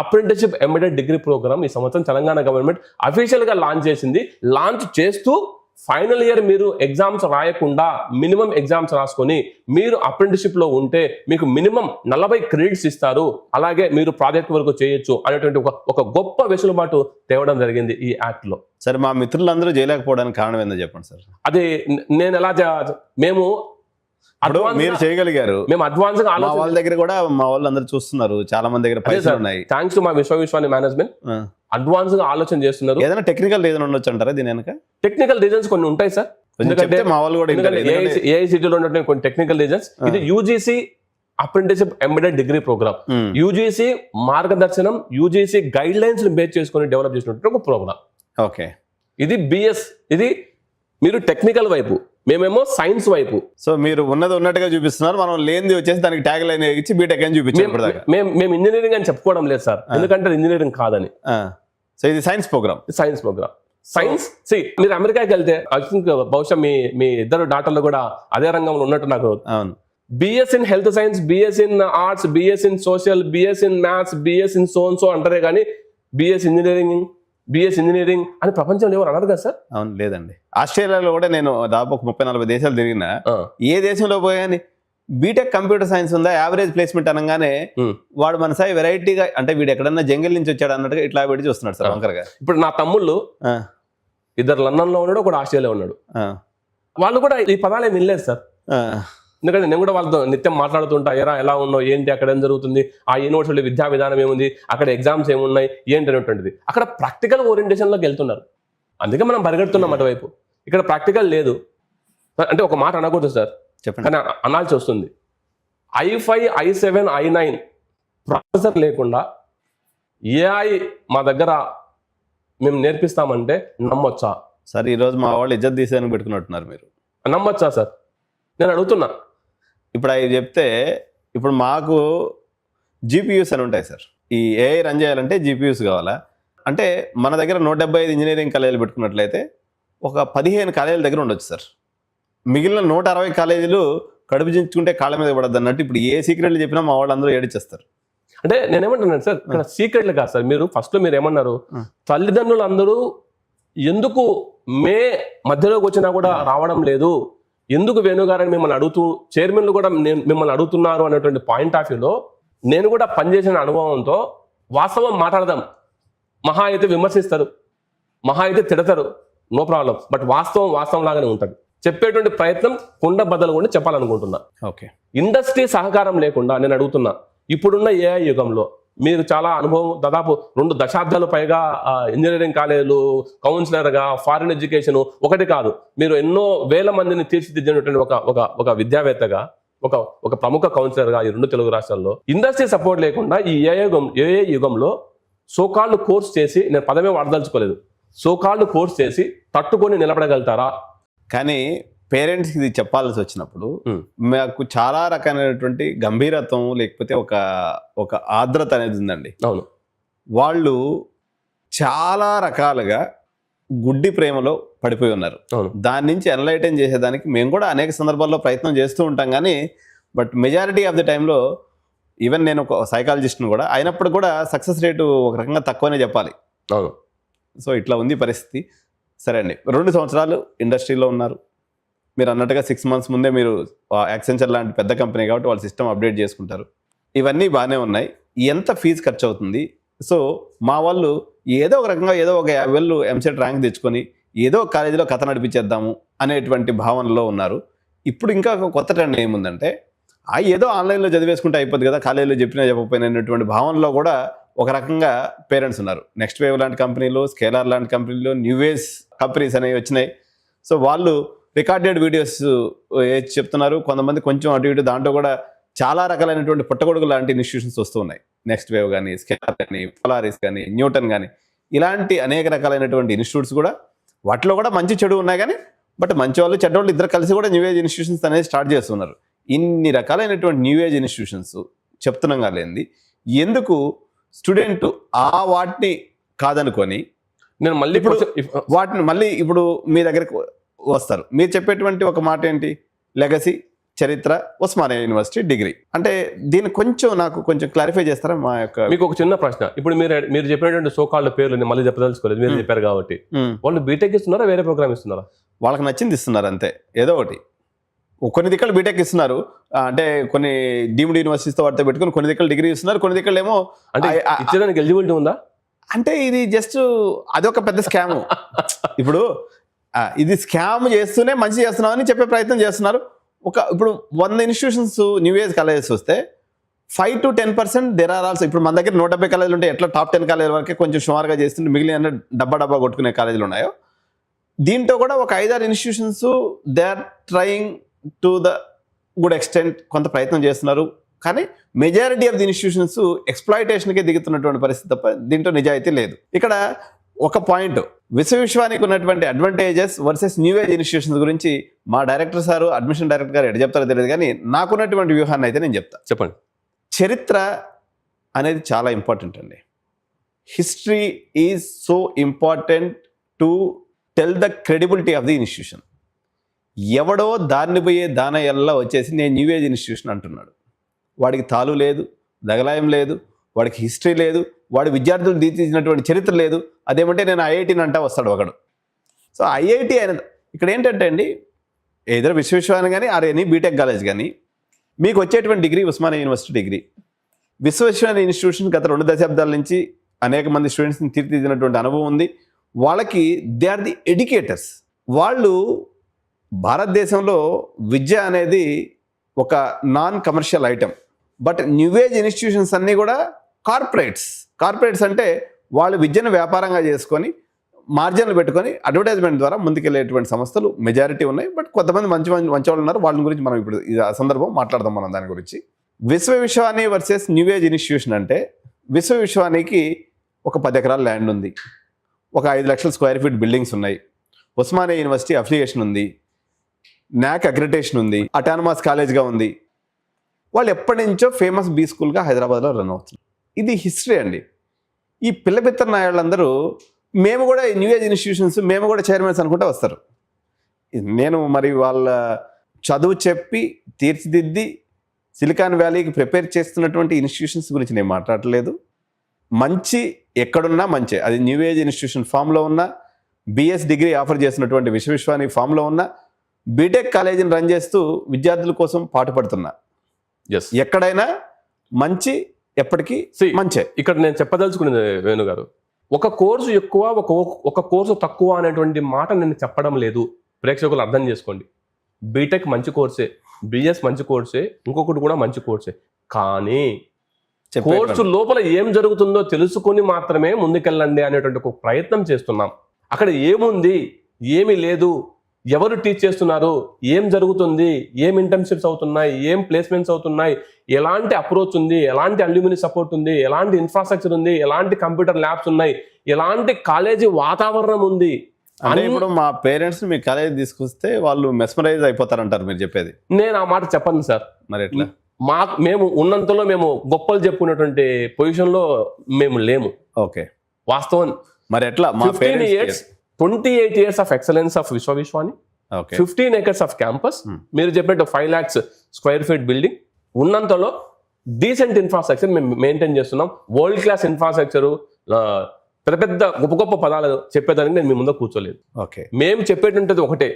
అప్రెంటిస్షిప్ ఎంబెడెడ్ డిగ్రీ ప్రోగ్రామ్ ఈ సంవత్సరం తెలంగాణ గవర్నమెంట్ అఫీషియల్ గా లాంచ్ చేసింది. లాంచ్ చేస్తూ ఫైనల్ ఇయర్ మీరు ఎగ్జామ్స్ రాయకుండా మినిమం ఎగ్జామ్స్ రాసుకొని మీరు అప్రెంటిస్షిప్ లో ఉంటే మీకు మినిమం 40 క్రెడిట్స్ ఇస్తారు, అలాగే మీరు ప్రాజెక్ట్ వరకు చేయొచ్చు అనేటువంటి ఒక గొప్ప వెసులుబాటు తేవడం జరిగింది ఈ యాక్ట్ లో. సరే, మా మిత్రులందరూ చేయలేకపోవడానికి కారణం ఏందో చెప్పండి సార్. అది నేను ఎలా మేము మీరు చేయగలిగారు, మేము అడ్వాన్స్ గా వాళ్ళ దగ్గర కూడా మా వాళ్ళు అందరూ చూస్తున్నారు, చాలా మంది దగ్గర పైసలు ఉన్నాయి. థ్యాంక్స్ టు మా విశ్వవిద్యాలయ మేనేజ్మెంట్ అడ్వాన్స్ గా ఆలోచన చేస్తున్నారు. ఏదైనా టెక్నికల్ రీజన్ ఉండొచ్చు అంటారా దీని వెనక? టెక్నికల్ రీజన్స్ కొన్ని ఉంటాయి సార్, ఎందుకంటే మా వాళ్ళు కూడా ఏఐసిటీలో ఉన్నటువంటి కొన్ని టెక్నికల్ రీజన్స్. ఇది UGC apprenticeship embedded degree program, UGC మార్గదర్శనం, యూజీసీ గైడ్ లైన్స్ బేస్ చేసుకుని డెవలప్ చేసినటువంటి ఒక ప్రోగ్రామ్. ఓకే, ఇది బిఎస్, ఇది మీరు టెక్నికల్ వైపు, మేమేమో సైన్స్ వైపు. సో మీరు ఉన్నది ఉన్నట్టుగా చూపిస్తున్నారు, మనం లేనిది వచ్చేసి దానికి ట్యాగ్ లైన్ ఇచ్చి బీటెక్ అని చూపించాం. మేము ఇంజనీరింగ్ అని చెప్పుకోవడం లేదు సార్, ఎందుకంటే ఇంజనీరింగ్ కాదని. సో ఇది సైన్స్ ప్రోగ్రామ్. సైన్స్ మీరు అమెరికాకి వెళ్తే ఐ థింక్ బహుశా మీ ఇద్దరు డాక్టర్లు కూడా అదే రంగంలో ఉన్నట్టు నాకు. BS in health science, BS in arts, BS in social, BS in maths, BS in so అంటారే కానీ బిఎస్ ఇంజనీరింగ్ అని ప్రపంచంలో ఎవరు అన్నారు కదా సార్? అవును, లేదండి. ఆస్ట్రేలియాలో కూడా నేను దాదాపు 30-40 దేశాలు తిరిగినా, ఏ దేశంలో పోయాని బీటెక్ కంప్యూటర్ సైన్స్ ఉందా, యావరేజ్ ప్లేస్మెంట్ అనగానే వాడు మన సాయి వెరైటీగా, అంటే వీడు ఎక్కడన్నా జంగిల్ నుంచి వచ్చాడు అన్నట్టుగా ఇట్లా పెట్టి చూస్తున్నాడు సార్ వంకరగా. ఇప్పుడు నా తమ్ముళ్ళు 2 లండన్ లో ఉన్నాడు, 1 ఆస్ట్రేలియా ఉన్నాడు. వాళ్ళు కూడా ఈ పదాలు ఏమి వినలేదు సార్, ఎందుకంటే నేను కూడా వాళ్ళతో నిత్యం మాట్లాడుతుంటా, ఎలా ఉన్నావు, ఏంటి, అక్కడ ఏం జరుగుతుంది, ఆ యూనివర్సిటీ విద్యా విధానం ఏముంది, అక్కడ ఎగ్జామ్స్ ఏమున్నాయి, ఏంటి అనేటువంటిది. అక్కడ ప్రాక్టికల్ ఓరియంటేషన్లోకి వెళ్తున్నారు, అందుకే మనం పరిగెడుతున్నాం అటువైపు. ఇక్కడ ప్రాక్టికల్ లేదు అంటే ఒక మాట అనకూడదు సార్, చెప్పండి, కానీ అనాల్సి వస్తుంది. i5, i7, i9 ప్రాసెసర్ లేకుండా ఏఐ మా దగ్గర మేము నేర్పిస్తామంటే నమ్మొచ్చా సార్? ఈరోజు మా వాళ్ళు ఇజ్జత్ తీసేదని పెట్టుకున్నట్టున్నారు, మీరు నమ్మొచ్చా సార్? నేను అడుగుతున్నా. ఇప్పుడు అవి చెప్తే, ఇప్పుడు మాకు జీపీయూస్ అని ఉంటాయి సార్, ఈ ఏఐ రన్ చేయాలంటే జీపీయూస్ కావాలా అంటే మన దగ్గర 175 ఇంజనీరింగ్ కాలేజీలు పెట్టుకున్నట్లయితే ఒక 15 కాలేజీల దగ్గర ఉండొచ్చు సార్. మిగిలిన 160 కాలేజీలు కడుపు చించుకుంటే కాళ్ళ మీద పడద్దు అన్నట్టు ఇప్పుడు ఏ సీక్రెట్లు చెప్పినా మా వాళ్ళు అందరూ ఏడిచేస్తారు. అంటే నేనేమంటున్నాను సార్, ఇక్కడ సీక్రెట్లు కాదు సార్. మీరు ఫస్ట్ లో మీరు ఏమన్నారు, తల్లిదండ్రులు అందరూ ఎందుకు మధ్యలోకి వచ్చినా కూడా రావడం లేదు, ఎందుకు వేణుగారని మిమ్మల్ని అడుగుతూ చైర్మన్లు కూడా మిమ్మల్ని అడుగుతున్నారు అనేటువంటి పాయింట్ ఆఫ్ వ్యూలో నేను కూడా పనిచేసిన అనుభవంతో వాస్తవం మాట్లాడదాం. మహా అయితే విమర్శిస్తారు, మహా అయితే తిడతారు, నో ప్రాబ్లం. బట్ వాస్తవం లాగానే ఉంటుంది. చెప్పేటువంటి ప్రయత్నం కుండ బద్దలు కూడా చెప్పాలనుకుంటున్నా. ఓకే, ఇండస్ట్రీ సహకారం లేకుండా నేను అడుగుతున్నా, ఇప్పుడున్న ఏఐ యుగంలో మీరు చాలా అనుభవం, దాదాపు 2 దశాబ్దాలు పైగా ఇంజనీరింగ్ కాలేజీలు, కౌన్సిలర్గా, ఫారిన్ ఎడ్యుకేషన్ ఒకటి కాదు, మీరు ఎన్నో వేల మందిని తీర్చిదిద్దినటువంటి ఒక విద్యావేత్తగా, ఒక ప్రముఖ కౌన్సిలర్గా ఈ 2 తెలుగు రాష్ట్రాల్లో ఇండస్ట్రీ సపోర్ట్ లేకుండా ఈ ఏఐ యుగంలో సోకాళ్ళు కోర్స్ చేసి, నేను పదమే వాడదలుచుకోలేదు, సోకాళ్ళు కోర్స్ చేసి తట్టుకొని నిలబడగలుగుతారా? కానీ పేరెంట్స్కి ఇది చెప్పాల్సి వచ్చినప్పుడు మాకు చాలా రకమైనటువంటి గంభీరత్వం లేకపోతే ఒక ఆర్ద్రత అనేది ఉందండి. అవును, వాళ్ళు చాలా రకాలుగా గుడ్డి ప్రేమలో పడిపోయి ఉన్నారు. అవును, దాని నుంచి ఎన్లైటన్ చేసేదానికి మేము కూడా అనేక సందర్భాల్లో ప్రయత్నం చేస్తూ ఉంటాం. కానీ బట్ మెజారిటీ ఆఫ్ ది టైంలో ఈవెన్ నేను ఒక సైకాలజిస్ట్ను కూడా అయినప్పుడు కూడా సక్సెస్ రేటు ఒక రకంగా తక్కువనే చెప్పాలి. అవును. సో ఇట్లా ఉంది పరిస్థితి. సరే అండి, 2 సంవత్సరాలు ఇండస్ట్రీలో ఉన్నారు. మీరు అన్నట్టుగా 6 months ముందే మీరు యాక్సెంచర్ లాంటి పెద్ద కంపెనీ కాబట్టి వాళ్ళ సిస్టమ్ అప్డేట్ చేసుకుంటారు. ఇవన్నీ బాగానే ఉన్నాయి. ఎంత ఫీజు ఖర్చు అవుతుంది? సో మా వాళ్ళు ఏదో ఒక రకంగా ఏదో ఒక 50,000 ఎంసెట్ ర్యాంక్ తెచ్చుకొని ఏదో ఒక కాలేజీలో కథ నడిపించేద్దాము అనేటువంటి భావనలో ఉన్నారు. ఇప్పుడు ఇంకా ఒక కొత్త ట్రెండ్ ఏముందంటే, ఏదో ఆన్లైన్లో చదివేసుకుంటే అయిపోద్ది కదా, కాలేజీలో చెప్పినా చెప్పకపోయినా అనేటువంటి భావనలో కూడా ఒక రకంగా పేరెంట్స్ ఉన్నారు. నెక్స్ట్ వేవ్ లాంటి కంపెనీలు, స్కేలార్ లాంటి కంపెనీలు, న్యూ వేస్ కంపెనీస్ అనేవి వచ్చినాయి. సో వాళ్ళు రికార్డెడ్ వీడియోస్ చెప్తున్నారు. కొంతమంది కొంచెం అటు ఇటు దాంట్లో కూడా చాలా రకాలైనటువంటి పుట్టగొడుగు లాంటి ఇన్స్టిట్యూషన్స్ వస్తూ ఉన్నాయి. నెక్స్ట్ వేవ్ కానీ, స్కేలార్ కానీ, పోలారిస్ కానీ, న్యూటన్ కానీ, ఇలాంటి అనేక రకాలైనటువంటి ఇన్స్టిట్యూట్స్ కూడా, వాటిలో కూడా మంచి చెడు ఉన్నాయి. కానీ బట్ మంచి వాళ్ళు చెడ్డవాళ్ళు ఇద్దరు కలిసి కూడా న్యూ ఏజ్ ఇన్స్టిట్యూషన్స్ అనేది స్టార్ట్ చేస్తున్నారు. ఇన్ని రకాలైనటువంటి న్యూ ఏజ్ ఇన్స్టిట్యూషన్స్ చెప్తున్నాం కాలేంది, ఎందుకు స్టూడెంట్ వాటిని కాదనుకొని నేను మళ్ళీ వాటిని మళ్ళీ ఇప్పుడు మీ దగ్గరికి వస్తారు. మీరు చెప్పేటువంటి ఒక మాట ఏంటి? లెగసీ, చరిత్ర, ఉస్మానియా యూనివర్సిటీ డిగ్రీ అంటే దీన్ని నాకు కొంచెం క్లారిఫై చేస్తారా? మీకు ఒక చిన్న ప్రశ్న. ఇప్పుడు మీరు చెప్పినటువంటి సోకాళ్ళ పేర్లు నేను మళ్ళీ చెప్పదలుచుకోలేదు, మీరు చెప్పారు కాబట్టి. వాళ్ళు బీటెక్ ఇస్తున్నారా, వేరే ప్రోగ్రామ్ ఇస్తున్నారా? వాళ్ళకి నచ్చింది ఇస్తున్నారు అంతే, ఏదో ఒకటి. కొన్ని దిక్కలు బీటెక్ ఇస్తున్నారు, అంటే కొన్ని డీమ్డ్ యూనివర్సిటీతో వాటితో పెట్టుకుని కొన్ని దిక్కలు డిగ్రీ ఇస్తున్నారు, కొన్ని దిక్కలు ఏమో అంటే ఇచ్చేదానికి ఎలిజిబిలిటీ ఉందా? అంటే ఇది జస్ట్ అదొక పెద్ద స్కామ్. ఇప్పుడు ఇది స్కామ్ చేస్తూనే మంచి చేస్తున్నామని చెప్పే ప్రయత్నం చేస్తున్నారు. ఇప్పుడు 100 ఇన్స్టిట్యూషన్స్ న్యూ ఏజ్ కాలేజెస్ వస్తే 5 to 10% దేర్ ఆర్ ఆల్సో. ఇప్పుడు మన దగ్గర 170 కాలేజీలు ఉంటాయి. ఎట్లా టాప్ 10 కాలేజీల వరకే కొంచెం సుమారుగా చేస్తుంటే మిగిలిన డబ్బా కొట్టుకునే కాలేజీలు ఉన్నాయో, దీంట్లో కూడా ఒక 5-6 institutions they are trying to the good extent కొంత ప్రయత్నం చేస్తున్నారు. కానీ మెజారిటీ ఆఫ్ ది ఇన్స్టిట్యూషన్స్ ఎక్స్ప్లాయిటేషన్కే దిగుతున్నటువంటి పరిస్థితి తప్ప దీంట్లో నిజాయితీ లేదు. ఇక్కడ ఒక పాయింట్, విశ్వవిశ్వానికి ఉన్నటువంటి advantages versus new age institutions గురించి మా డైరెక్టర్ సారు, అడ్మిషన్ డైరెక్టర్ గారు ఎటు చెప్తారో తెలియదు, కానీ నాకున్నటువంటి వ్యూహాన్ని అయితే నేను చెప్తా. చెప్పండి. చరిత్ర అనేది చాలా ఇంపార్టెంట్ అండి. History is so important to tell the credibility of the institution. ఎవడో దాన్ని పోయే దానయల్లా వచ్చేసి నేను న్యూ ఏజ్ ఇన్స్టిట్యూషన్ అంటున్నాడు. వాడికి తాలు లేదు, దగలాయం లేదు, వాడికి హిస్టరీ లేదు, వాడి విద్యార్థులు తీర్చినటువంటి చరిత్ర లేదు. అదేమంటే నేను ఐఐటీని అంటా వస్తాడు ఒకడు. సో ఐఐటి అనేది ఇక్కడ ఏంటంటే అండి, ఏదో విశ్వవిశ్వాన్ని కానీ ఎనీ బీటెక్ కాలేజ్ కానీ మీకు వచ్చేటువంటి degree Osmania university degree. Vishwavishwani institution గత 2 దశాబ్దాల నుంచి అనేక మంది స్టూడెంట్స్ని తీర్చిదిద్దినటువంటి అనుభవం ఉంది. వాళ్ళకి దే ఆర్ ది ఎడ్యుకేటర్స్. వాళ్ళు భారతదేశంలో విద్య అనేది ఒక non commercial item. But new age institutions అన్నీ కూడా కార్పొరేట్స్ అంటే వాళ్ళు విద్యను వ్యాపారంగా చేసుకొని మార్జిన్లు పెట్టుకొని అడ్వర్టైజ్మెంట్ ద్వారా ముందుకెళ్ళేటువంటి సంస్థలు మెజారిటీ ఉన్నాయి. బట్ కొంతమంది మంచి వాళ్ళు ఉన్నారు. వాళ్ళ గురించి మనం ఇప్పుడు ఈ సందర్భం మాట్లాడదాం మనం దాని గురించి. విశ్వవిశ్వాని వర్సెస్ న్యూ ఏజ్ ఇన్స్టిట్యూషన్ అంటే, విశ్వవిశ్వానికి ఒక 10 ఎకరాల ల్యాండ్ ఉంది, ఒక 5 లక్షల స్క్వేర్ ఫీట్ బిల్డింగ్స్ ఉన్నాయి, ఉస్మానియా యూనివర్సిటీ అఫిలియేషన్ ఉంది, నాక్ అక్రిడిటేషన్ ఉంది, అటానమస్ కాలేజ్గా ఉంది. వాళ్ళు ఎప్పటి నుంచో ఫేమస్ బీ స్కూల్గా హైదరాబాద్లో రన్ అవుతుంది. ఇది హిస్టరీ అండి. ఈ పిల్లబిత్తర నాయాళ్ళందరూ మేము కూడా న్యూ ఏజ్ ఇన్స్టిట్యూషన్స్, మేము కూడా చైర్మన్స్ అనుకుంటే వస్తారు. నేను మరి వాళ్ళ చదువు చెప్పి తీర్చిదిద్ది సిలికాన్ వ్యాలీకి ప్రిపేర్ చేస్తున్నటువంటి ఇన్స్టిట్యూషన్స్ గురించి నేను మాట్లాడలేదు. మంచి ఎక్కడున్నా మంచి, అది న్యూ ఏజ్ ఇన్స్టిట్యూషన్ ఫామ్లో ఉన్న, బిఎస్ డిగ్రీ ఆఫర్ చేసినటువంటి విశ్వవిశ్వాని ఫామ్లో ఉన్న, బీటెక్ కాలేజీని రన్ చేస్తూ విద్యార్థుల కోసం పాటుపడుతున్నా. ఎస్, ఎక్కడైనా మంచి, ఎప్పటికీ మంచే. ఇక్కడ నేను చెప్పదలుచుకునేది వేణు గారు, ఒక కోర్సు ఎక్కువ ఒక కోర్సు తక్కువ అనేటువంటి మాట నేను చెప్పడం లేదు. ప్రేక్షకులు అర్థం చేసుకోండి. బీటెక్ మంచి కోర్సే, బిఎస్ మంచి కోర్సే, ఇంకొకటి కూడా మంచి కోర్సే. కానీ కోర్సు లోపల ఏం జరుగుతుందో తెలుసుకొని మాత్రమే ముందుకెళ్ళండి అనేటువంటి ఒక ప్రయత్నం చేస్తున్నాం. అక్కడ ఏముంది, ఏమి లేదు, ఎవరు టీచ్ చేస్తున్నారు, ఏం జరుగుతుంది, ఏం ఇంటర్న్షిప్స్ అవుతున్నాయి, ఏం ప్లేస్మెంట్స్ అవుతున్నాయి, ఎలాంటి అప్రోచ్ ఉంది, ఎలాంటి అల్యూమిని సపోర్ట్ ఉంది, ఎలాంటి ఇన్ఫ్రాస్ట్రక్చర్ ఉంది, ఎలాంటి కంప్యూటర్ ల్యాబ్స్ ఉన్నాయి, ఎలాంటి కాలేజీ వాతావరణం ఉంది. అంటే ఇప్పుడు మా పేరెంట్స్ మీ కాలేజీ తీసుకొస్తే వాళ్ళు మెస్మరైజ్ అయిపోతారంటారు మీరు చెప్పేది. నేను ఆ మాట చెప్పను సార్. మరి ఎట్లా? మేము ఉన్నంతలో మేము గొప్పలు చెప్పుకునేటువంటి పొజిషన్ లో మేము లేము. ఓకే, వాస్తవం. మరి ఎట్లా? మా 28 years of excellence of Vishwavishwani, 15 acres of campus, మీరు చెప్పినట్టు 5 lakhs square feet బిల్డింగ్, ఉన్నంతలో డీసెంట్ ఇన్ఫ్రాస్ట్రక్చర్ మేము మెయింటైన్ చేస్తున్నాం. వరల్డ్ క్లాస్ ఇన్ఫ్రాస్ట్రక్చర్, పెద్ద పెద్ద గొప్ప గొప్ప పదాలు చెప్పేదానికి నేను మీ ముందు కూర్చోలేదు. ఓకే, మేము చెప్పేటంటే ఒకటే,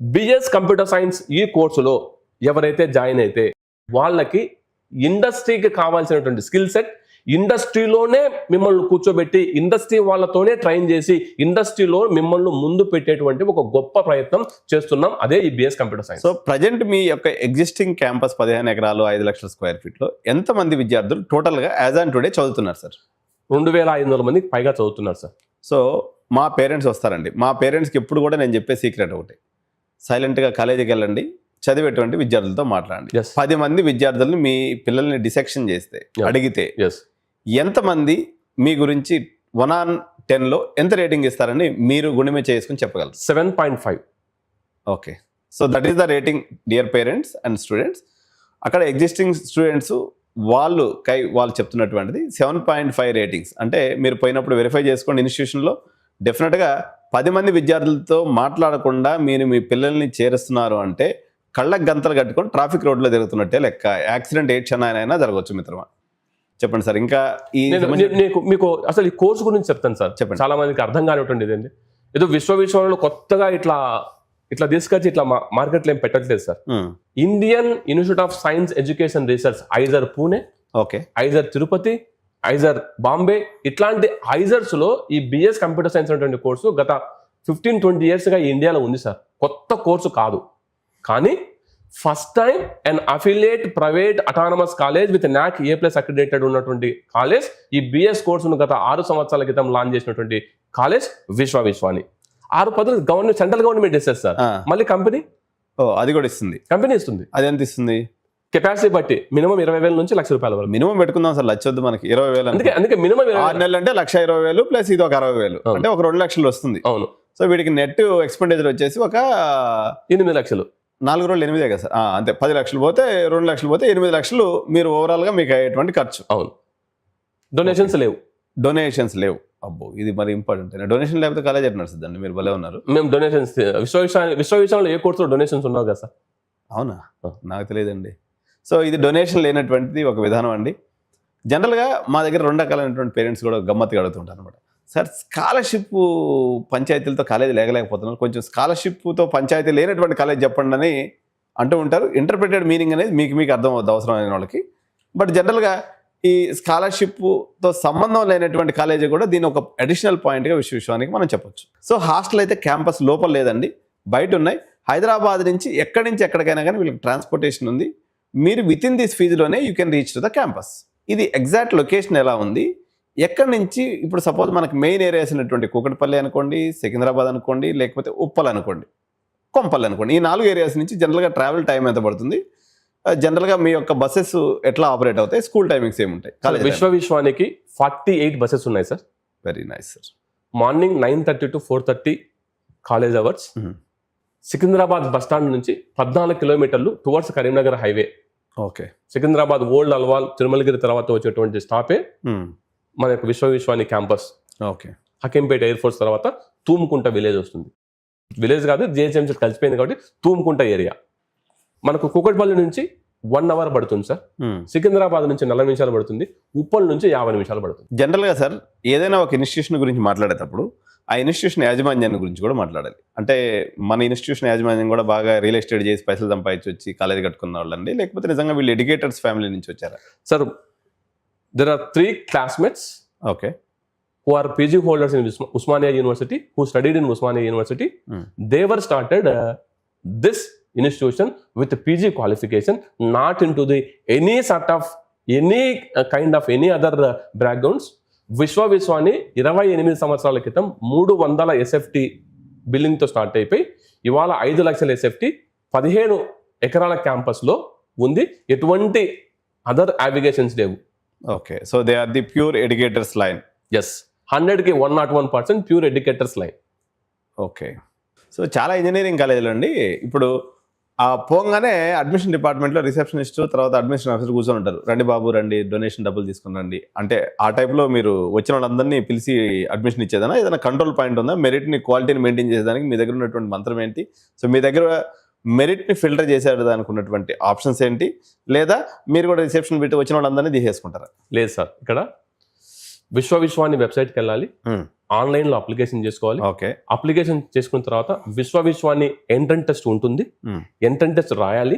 బిఎస్ కంప్యూటర్ సైన్స్ ఈ కోర్సులో ఎవరైతే జాయిన్ అయితే వాళ్ళకి ఇండస్ట్రీకి కావాల్సినటువంటి స్కిల్ సెట్, ఇండస్ట్రీలోనే మిమ్మల్ని కూర్చోబెట్టి ఇండస్ట్రీ వాళ్ళతోనే ట్రైన్ చేసి ఇండస్ట్రీలో మిమ్మల్ని ముందు పెట్టేటువంటి ఒక గొప్ప ప్రయత్నం చేస్తున్నాం. అదే ఈ BS computer science. So present మీ యొక్క ఎగ్జిస్టింగ్ క్యాంపస్ 15 ఎకరాలు 5 లక్షల స్క్వేర్ ఫీట్ లో ఎంతమంది విద్యార్థులు టోటల్ గా యాజ్ ఆన్ టుడే చదువుతున్నారు సార్? 2500 మందికి పైగా చదువుతున్నారు సార్. సో మా పేరెంట్స్ వస్తారండి. మా పేరెంట్స్కి ఎప్పుడు కూడా నేను చెప్పే సీక్రెట్ ఒకటి, సైలెంట్గా కాలేజీకి వెళ్ళండి, చదివేటువంటి విద్యార్థులతో మాట్లాడండి. 10 మంది విద్యార్థులను మీ పిల్లల్ని డిసెక్షన్ చేస్తే అడిగితే ఎంతమంది మీ గురించి 1 on 10లో ఎంత రేటింగ్ ఇస్తారని మీరు గుణమే చేసుకుని చెప్పగలరు? 7.5. Okay, so that is the rating dear parents and students. అక్కడ ఎగ్జిస్టింగ్ స్టూడెంట్స్ వాళ్ళు చెప్తున్నటువంటిది 7.5 రేటింగ్స్. అంటే మీరు పోయినప్పుడు వెరిఫై చేసుకోండి ఇన్స్టిట్యూషన్లో. డెఫినెట్గా 10 మంది విద్యార్థులతో మాట్లాడకుండా మీరు మీ పిల్లల్ని చేరుస్తున్నారు అంటే కళ్ళకు గంతలు కట్టుకొని ట్రాఫిక్ రోడ్లో తిరుగుతున్నట్టే లెక్క. యాక్సిడెంట్ ఏ క్షణానైనా జరగవచ్చు మిత్రమా. చెప్పండి సార్. ఇంకా మీకు అసలు ఈ కోర్సు గురించి చెప్తాను సార్. చెప్పండి. చాలా మందికి అర్థం కానివ్వండి. ఇదండి ఏదో విశ్వవిద్యాలయంలో కొత్తగా ఇట్లా తీసుకొచ్చి ఇట్లా మార్కెట్లో ఏం పెట్టట్లేదు sir. Indian institute of science education research, IISER Pune, okay, IISER Tirupati, IISER Bombay, ఇట్లాంటి ఐజర్స్ లో ఈ బిఎస్ కంప్యూటర్ సైన్స్ అనేటువంటి కోర్సు గత 15-20 years గా ఈ ఇండియాలో ఉంది సార్. కొత్త కోర్సు కాదు, కానీ first time and affiliate private autonomous college with NAC A+ accredited ఉన్నటువంటి కాలేజ్ ఈ బిఎస్ కోర్సును గత 6 సంవత్సరాల క్రితం లాంచ్ చేసినటువంటి కాలేజ్ విశ్వవిశ్వాని. 6 పదులు గవర్నమెంట్, సెంట్రల్ గవర్నమెంట్ ఇస్తుంది సార్. మళ్ళీ కంపెనీ అది కూడా ఇస్తుంది. కంపెనీ ఇస్తుంది. అది ఎంత ఇస్తుంది? కెపాసిటీ బట్టి మినిమం 20,000 నుంచి ₹1,00,000 వరకు మినిమం పెట్టుకుందాం సార్. లచ్చొద్దు మనకి 20,000. అందుకే మినిమం 6 నెలలు అంటే 1,20,000 ప్లస్ ఇది ఒక 60,000 అంటే ఒక 2 లక్షలు వస్తుంది. అవును. సో వీడికి నెట్ ఎక్స్పెండిచర్ వచ్చేసి ఒక 8 లక్షలు. 4 రోజులు 8 కదా సార్. అంతే, 10 లక్షలు పోతే 2 లక్షలు పోతే 8 లక్షలు మీరు ఓవరాల్ గా మీకు అయ్యేటువంటి ఖర్చు. అవును. డొనేషన్స్ లేవు. అబ్బో, ఇది మరి ఇంపార్టెంట్. డొనేషన్ లేకపోతే కాలేజ్ ఎట్లా నడుస్తుందండి? మీరు భలే ఉన్నారు. మేము డొనేషన్స్ విశ్వవిద్యాలయంలో ఏ కోర్సులో డొనేషన్స్ ఉన్నావు కదా సార్? అవునా, నాకు తెలియదండి. సో ఇది డొనేషన్ లేనటువంటిది ఒక విధానం అండి. జనరల్గా మా దగ్గర 2 రకాలైనటువంటి పేరెంట్స్ కూడా గమ్మత్తుగా అడుగుతుంటారు అనమాట. సార్, స్కాలర్షిప్ పంచాయతీలతో కాలేజీ లేకపోతున్నారు, కొంచెం స్కాలర్షిప్తో పంచాయతీ లేనటువంటి కాలేజ్ చెప్పండి అని అంటూ ఉంటారు. ఇంటర్ప్రిటెడ్ మీనింగ్ అనేది మీకు అర్థం అవుతుంది అవసరమైన వాళ్ళకి. బట్ జనరల్గా ఈ స్కాలర్షిప్తో సంబంధం లేనటువంటి కాలేజీ కూడా దీని ఒక అడిషనల్ పాయింట్గా విశ్వానికి మనం చెప్పొచ్చు. సో హాస్టల్ అయితే క్యాంపస్ లోపల లేదండి, బయట ఉన్నాయి. హైదరాబాద్ నుంచి ఎక్కడికైనా కానీ వీళ్ళకి ట్రాన్స్పోర్టేషన్ ఉంది. మీరు విత్ ఇన్ దిస్ ఫీజులోనే you can reach to the campus. ఇది ఎగ్జాక్ట్ లొకేషన్ ఎలా ఉంది, ఎక్కడి నుంచి, ఇప్పుడు సపోజ్ మనకి మెయిన్ ఏరియాస్ అయినటువంటి కూకట్పల్లి అనుకోండి, సికింద్రాబాద్ అనుకోండి, లేకపోతే ఉప్పల్ అనుకోండి, కొంపల్లి అనుకోండి, ఈ 4 ఏరియాస్ నుంచి జనరల్గా ట్రావెల్ టైం ఎంత పడుతుంది, జనరల్గా మీ యొక్క బస్సెస్ ఎట్లా ఆపరేట్ అవుతాయి, స్కూల్ టైమింగ్స్ ఏముంటాయి? విశ్వవిశ్వానికి 48 బస్సెస్ ఉన్నాయి సార్. Very nice sir. Morning 9:30 to 4:30 college hours. Secunderabad bus stand నుంచి 14 కిలోమీటర్లు towards Karimnagar highway. Okay. Secunderabad old Alwal Tirumalagiri తర్వాత వచ్చేటువంటి స్టాపే మన యొక్క Vishwavishwani campus. Okay. Hakimpet air force తర్వాత తూముకుంట విలేజ్ వస్తుంది. విలేజ్ కాదు, JHMC కలిసిపోయింది కాబట్టి తూముకుంట ఏరియా. మనకు కూకట్పల్లి నుంచి 1 hour పడుతుంది సార్. సికింద్రాబాద్ నుంచి 40 నిమిషాలు పడుతుంది. ఉప్పల్ నుంచి 50 నిమిషాలు పడుతుంది. జనరల్గా సార్, ఏదైనా ఒక ఇన్స్టిట్యూషన్ గురించి మాట్లాడేటప్పుడు ఆ ఇన్స్టిట్యూషన్ యాజమాన్యాన్ని గురించి కూడా మాట్లాడాలి. అంటే మన ఇన్స్టిట్యూషన్ యాజమాన్యం కూడా బాగా రియల్ ఎస్టేట్ చేసి పైసలు సంపాదించి వచ్చి కాలేజీ కట్టుకున్న వాళ్ళండి, లేకపోతే నిజంగా వీళ్ళు ఎడ్యుకేటర్స్ ఫ్యామిలీ నుంచి వచ్చారా? Sir, there are 3 classmates okay. who are PG holders in Usmania University, who studied in Usmania University. They were started this institution with PG qualification, not into the any sort of any kind of any other backgrounds. విశ్వవిశ్వాని 28 సంవత్సరాల క్రితం 300 SFT బిల్డింగ్తో start అయిపోయి ఇవాళ 5 లక్షల SFT 15 ఎకరాల క్యాంపస్లో ఉంది. ఎటువంటి other applications లేవు. Okay. So they are the pure educators line. Yes, 100కి 101% pure educators line. Okay. So చాలా ఇంజనీరింగ్ కాలేజీలు అండి ఇప్పుడు ఆ పోగానే అడ్మిషన్ డిపార్ట్మెంట్లో రిసెప్షనిస్ట్ తర్వాత అడ్మిషన్ ఆఫీసర్ కూర్చొని ఉంటారు. రండి బాబు రండి, డొనేషన్ డబ్బులు తీసుకుని రండి అంటే ఆ టైప్లో మీరు వచ్చిన వాళ్ళందరినీ పిలిచి అడ్మిషన్ ఇచ్చేదనా? ఏదైనా కంట్రోల్ పాయింట్ ఉందా? మెరిట్ని క్వాలిటీని మెయింటైన్ చేసేదానికి మీ దగ్గర ఉన్నటువంటి మంత్రం ఏంటి? సో మీ దగ్గర మెరిట్ని ఫిల్టర్ చేసేదానికి దానికి ఉన్నటువంటి ఆప్షన్స్ ఏంటి? లేదా మీరు కూడా రిసెప్షన్ పెట్టి వచ్చిన వాళ్ళందరినీ తీసేసుకుంటారా? లేదు సార్, ఇక్కడ విశ్వవిశ్వాని వెబ్సైట్కి వెళ్ళాలి, ఆన్లైన్లో అప్లికేషన్ చేసుకోవాలి. ఓకే. అప్లికేషన్ చేసుకున్న తర్వాత విశ్వవిశ్వాని ఎంట్రన్స్ టెస్ట్ ఉంటుంది, ఎంట్రన్స్ టెస్ట్ రాయాలి.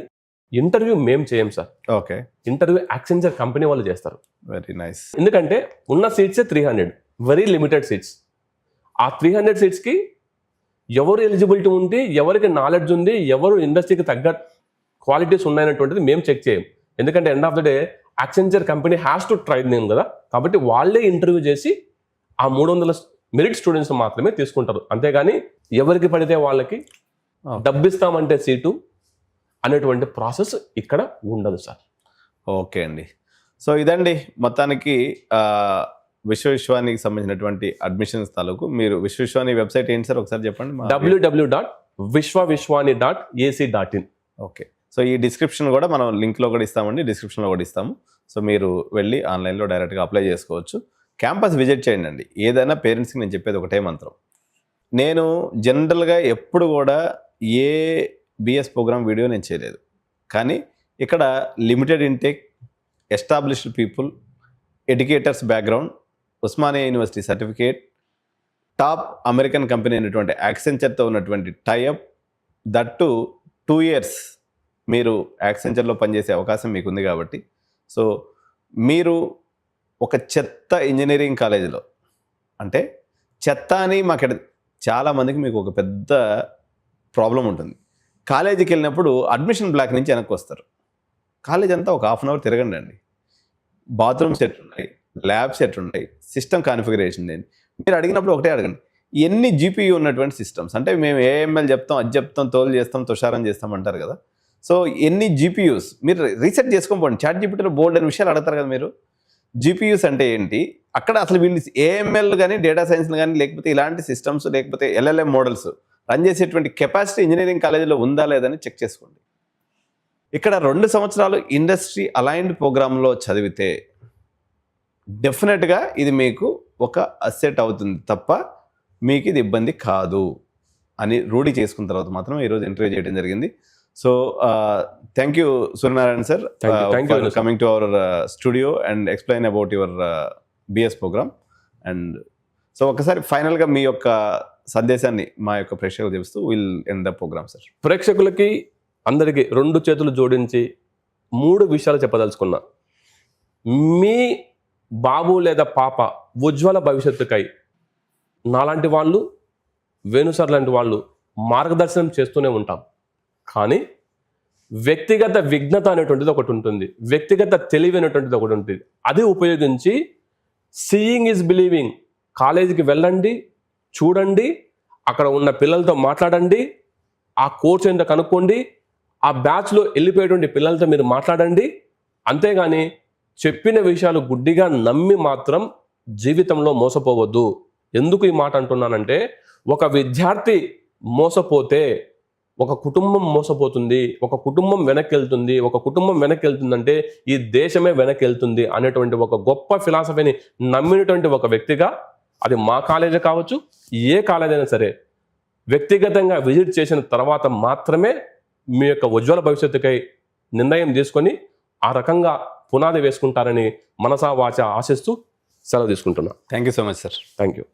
ఇంటర్వ్యూ మేము చేయం sir. Okay. Interview Accenture company వాళ్ళు చేస్తారు. Very nice. ఎందుకంటే ఉన్న సీట్సే 300, వెరీ లిమిటెడ్ సీట్స్. ఆ 300 సీట్స్కి ఎవరు ఎలిజిబిలిటీ ఉంది, ఎవరికి నాలెడ్జ్ ఉంది, ఎవరు ఇండస్ట్రీకి తగ్గ క్వాలిటీస్ ఉన్నాయనేటువంటిది మేము చెక్ చేయం. ఎందుకంటే end of the day Accenture company has to try name కదా, కాబట్టి వాళ్ళే ఇంటర్వ్యూ చేసి ఆ 300 మెరిట్ స్టూడెంట్స్ మాత్రమే తీసుకుంటారు. అంతేగాని ఎవరికి పడితే వాళ్ళకి డబ్బిస్తామంటే సీటు అనేటువంటి ప్రాసెస్ ఇక్కడ ఉండదు సార్. ఓకే అండి. సో ఇదండి మొత్తానికి విశ్వవిశ్వానికి సంబంధించినటువంటి అడ్మిషన్స్ తాలూకు. మీరు విశ్వవిశ్వాని వెబ్సైట్ ఏంటి సార్ ఒకసారి చెప్పండి. www.vishwavishwani.ac.in. ఓకే. సో ఈ డిస్క్రిప్షన్ కూడా మనం లింక్లో కూడా ఇస్తామండి, డిస్క్రిప్షన్లో కూడా ఇస్తాము. సో మీరు వెళ్ళి ఆన్లైన్లో డైరెక్ట్గా అప్లై చేసుకోవచ్చు. క్యాంపస్ విజిట్ చేయండి అండి. ఏదైనా పేరెంట్స్కి నేను చెప్పేది ఒకటే మంత్రం. నేను జనరల్గా ఎప్పుడు కూడా ఏ బిఎస్ ప్రోగ్రామ్ వీడియో నేను చేయలేదు, కానీ ఇక్కడ limited intake, established people, educators background, Osmania university certificate, top American company అయినటువంటి యాక్సెంచర్తో ఉన్నటువంటి టైఅప్, దట్టు 2 years మీరు యాక్సెంచర్లో పనిచేసే అవకాశం మీకు ఉంది. కాబట్టి సో మీరు ఒక చెత్త ఇంజనీరింగ్ కాలేజీలో, అంటే చెత్త అని మాకు చాలామందికి మీకు ఒక పెద్ద ప్రాబ్లం ఉంటుంది. కాలేజీకి వెళ్ళినప్పుడు అడ్మిషన్ బ్లాక్ నుంచి వెనక్కి వస్తారు. కాలేజ్ అంతా ఒక 1/2 hour తిరగండి అండి. బాత్రూమ్స్ ఎట్లున్నాయి, ల్యాబ్స్ ఎట్లున్నాయి, సిస్టమ్ కాన్ఫిగరేషన్ ఏంటి, మీరు అడిగినప్పుడు ఒకటే అడగండి. ఎన్ని జీపీయూ ఉన్నటువంటి సిస్టమ్స్, అంటే మేము ఏఎంఎల్ చెప్తాం, అది చెప్తాం, తోలు చేస్తాం, తుషారం చేస్తాం అంటారు కదా. సో ఎన్ని జీపీయూస్ మీరు రీసెర్చ్ చేసుకోకపోండి. చాట్ జీపీటీలో బోల్డ్ అనే విషయాలు అడుగుతారు కదా మీరు. జీపీయూస్ అంటే ఏంటి, అక్కడ అసలు వీళ్ళు ఏఎంఎల్ కానీ డేటా సైన్స్ కానీ లేకపోతే ఇలాంటి సిస్టమ్స్ లేకపోతే ఎల్ఎల్ఎం మోడల్స్ రన్ చేసేటువంటి కెపాసిటీ ఇంజనీరింగ్ కాలేజీలో ఉందా లేదని చెక్ చేసుకోండి. ఇక్కడ 2 సంవత్సరాలు ఇండస్ట్రీ అలైన్డ్ ప్రోగ్రాంలో చదివితే డెఫినెట్గా ఇది మీకు ఒక అసెట్ అవుతుంది తప్ప మీకు ఇది ఇబ్బంది కాదు అని రూఢి చేసుకున్న తర్వాత మాత్రం ఈరోజు ఇంటర్వ్యూ చేయడం జరిగింది. So thank you Suryanarayana sir for coming to our studio and explain about your BS program. And so ఒకసారి ఫైనల్గా మీ యొక్క సందేశాన్ని మా యొక్క ప్రేక్షకులకు తెలుస్తూ will end the program sir. ప్రేక్షకులకి అందరికీ 2 చేతులు జోడించి 3 విషయాలు చెప్పదలుచుకున్నా. మీ బాబు లేదా పాప ఉజ్వల భవిష్యత్తుకై నాలాంటి వాళ్ళు, వేణుసార్ లాంటి వాళ్ళు మార్గదర్శనం చేస్తూనే ఉంటాం. కానీ వ్యక్తిగత విఘ్నత అనేటువంటిది ఒకటి ఉంటుంది, వ్యక్తిగత తెలివి అనేటువంటిది ఒకటి ఉంటుంది. అది ఉపయోగించి సీయింగ్ ఈజ్ బిలీవింగ్. కాలేజీకి వెళ్ళండి, చూడండి, అక్కడ ఉన్న పిల్లలతో మాట్లాడండి, ఆ కోర్స్ ఏంటో కనుక్కోండి, ఆ బ్యాచ్లో వెళ్ళిపోయేటువంటి పిల్లలతో మీరు మాట్లాడండి. అంతేగాని చెప్పిన విషయాలు గుడ్డిగా నమ్మి మాత్రం జీవితంలో మోసపోవద్దు. ఎందుకు ఈ మాట అంటున్నానంటే, ఒక విద్యార్థి మోసపోతే ఒక కుటుంబం మోసపోతుంది, ఒక కుటుంబం వెనక్కి వెళ్తుంది, ఒక కుటుంబం వెనక్కి వెళ్తుందంటే ఈ దేశమే వెనక్కి వెళ్తుంది అనేటువంటి ఒక గొప్ప ఫిలాసఫీని నమ్మినటువంటి ఒక వ్యక్తిగా, అది మా కాలేజీ కావచ్చు, ఏ కాలేజ్ అయినా సరే, వ్యక్తిగతంగా విజిట్ చేసిన తర్వాత మాత్రమే మీ యొక్క ఉజ్వల భవిష్యత్తుకై నిర్ణయం తీసుకొని ఆ రకంగా పునాది వేసుకుంటారని మనసా వాచ ఆశిస్తూ సెలవు తీసుకుంటున్నా. Thank you so much sir. Thank you.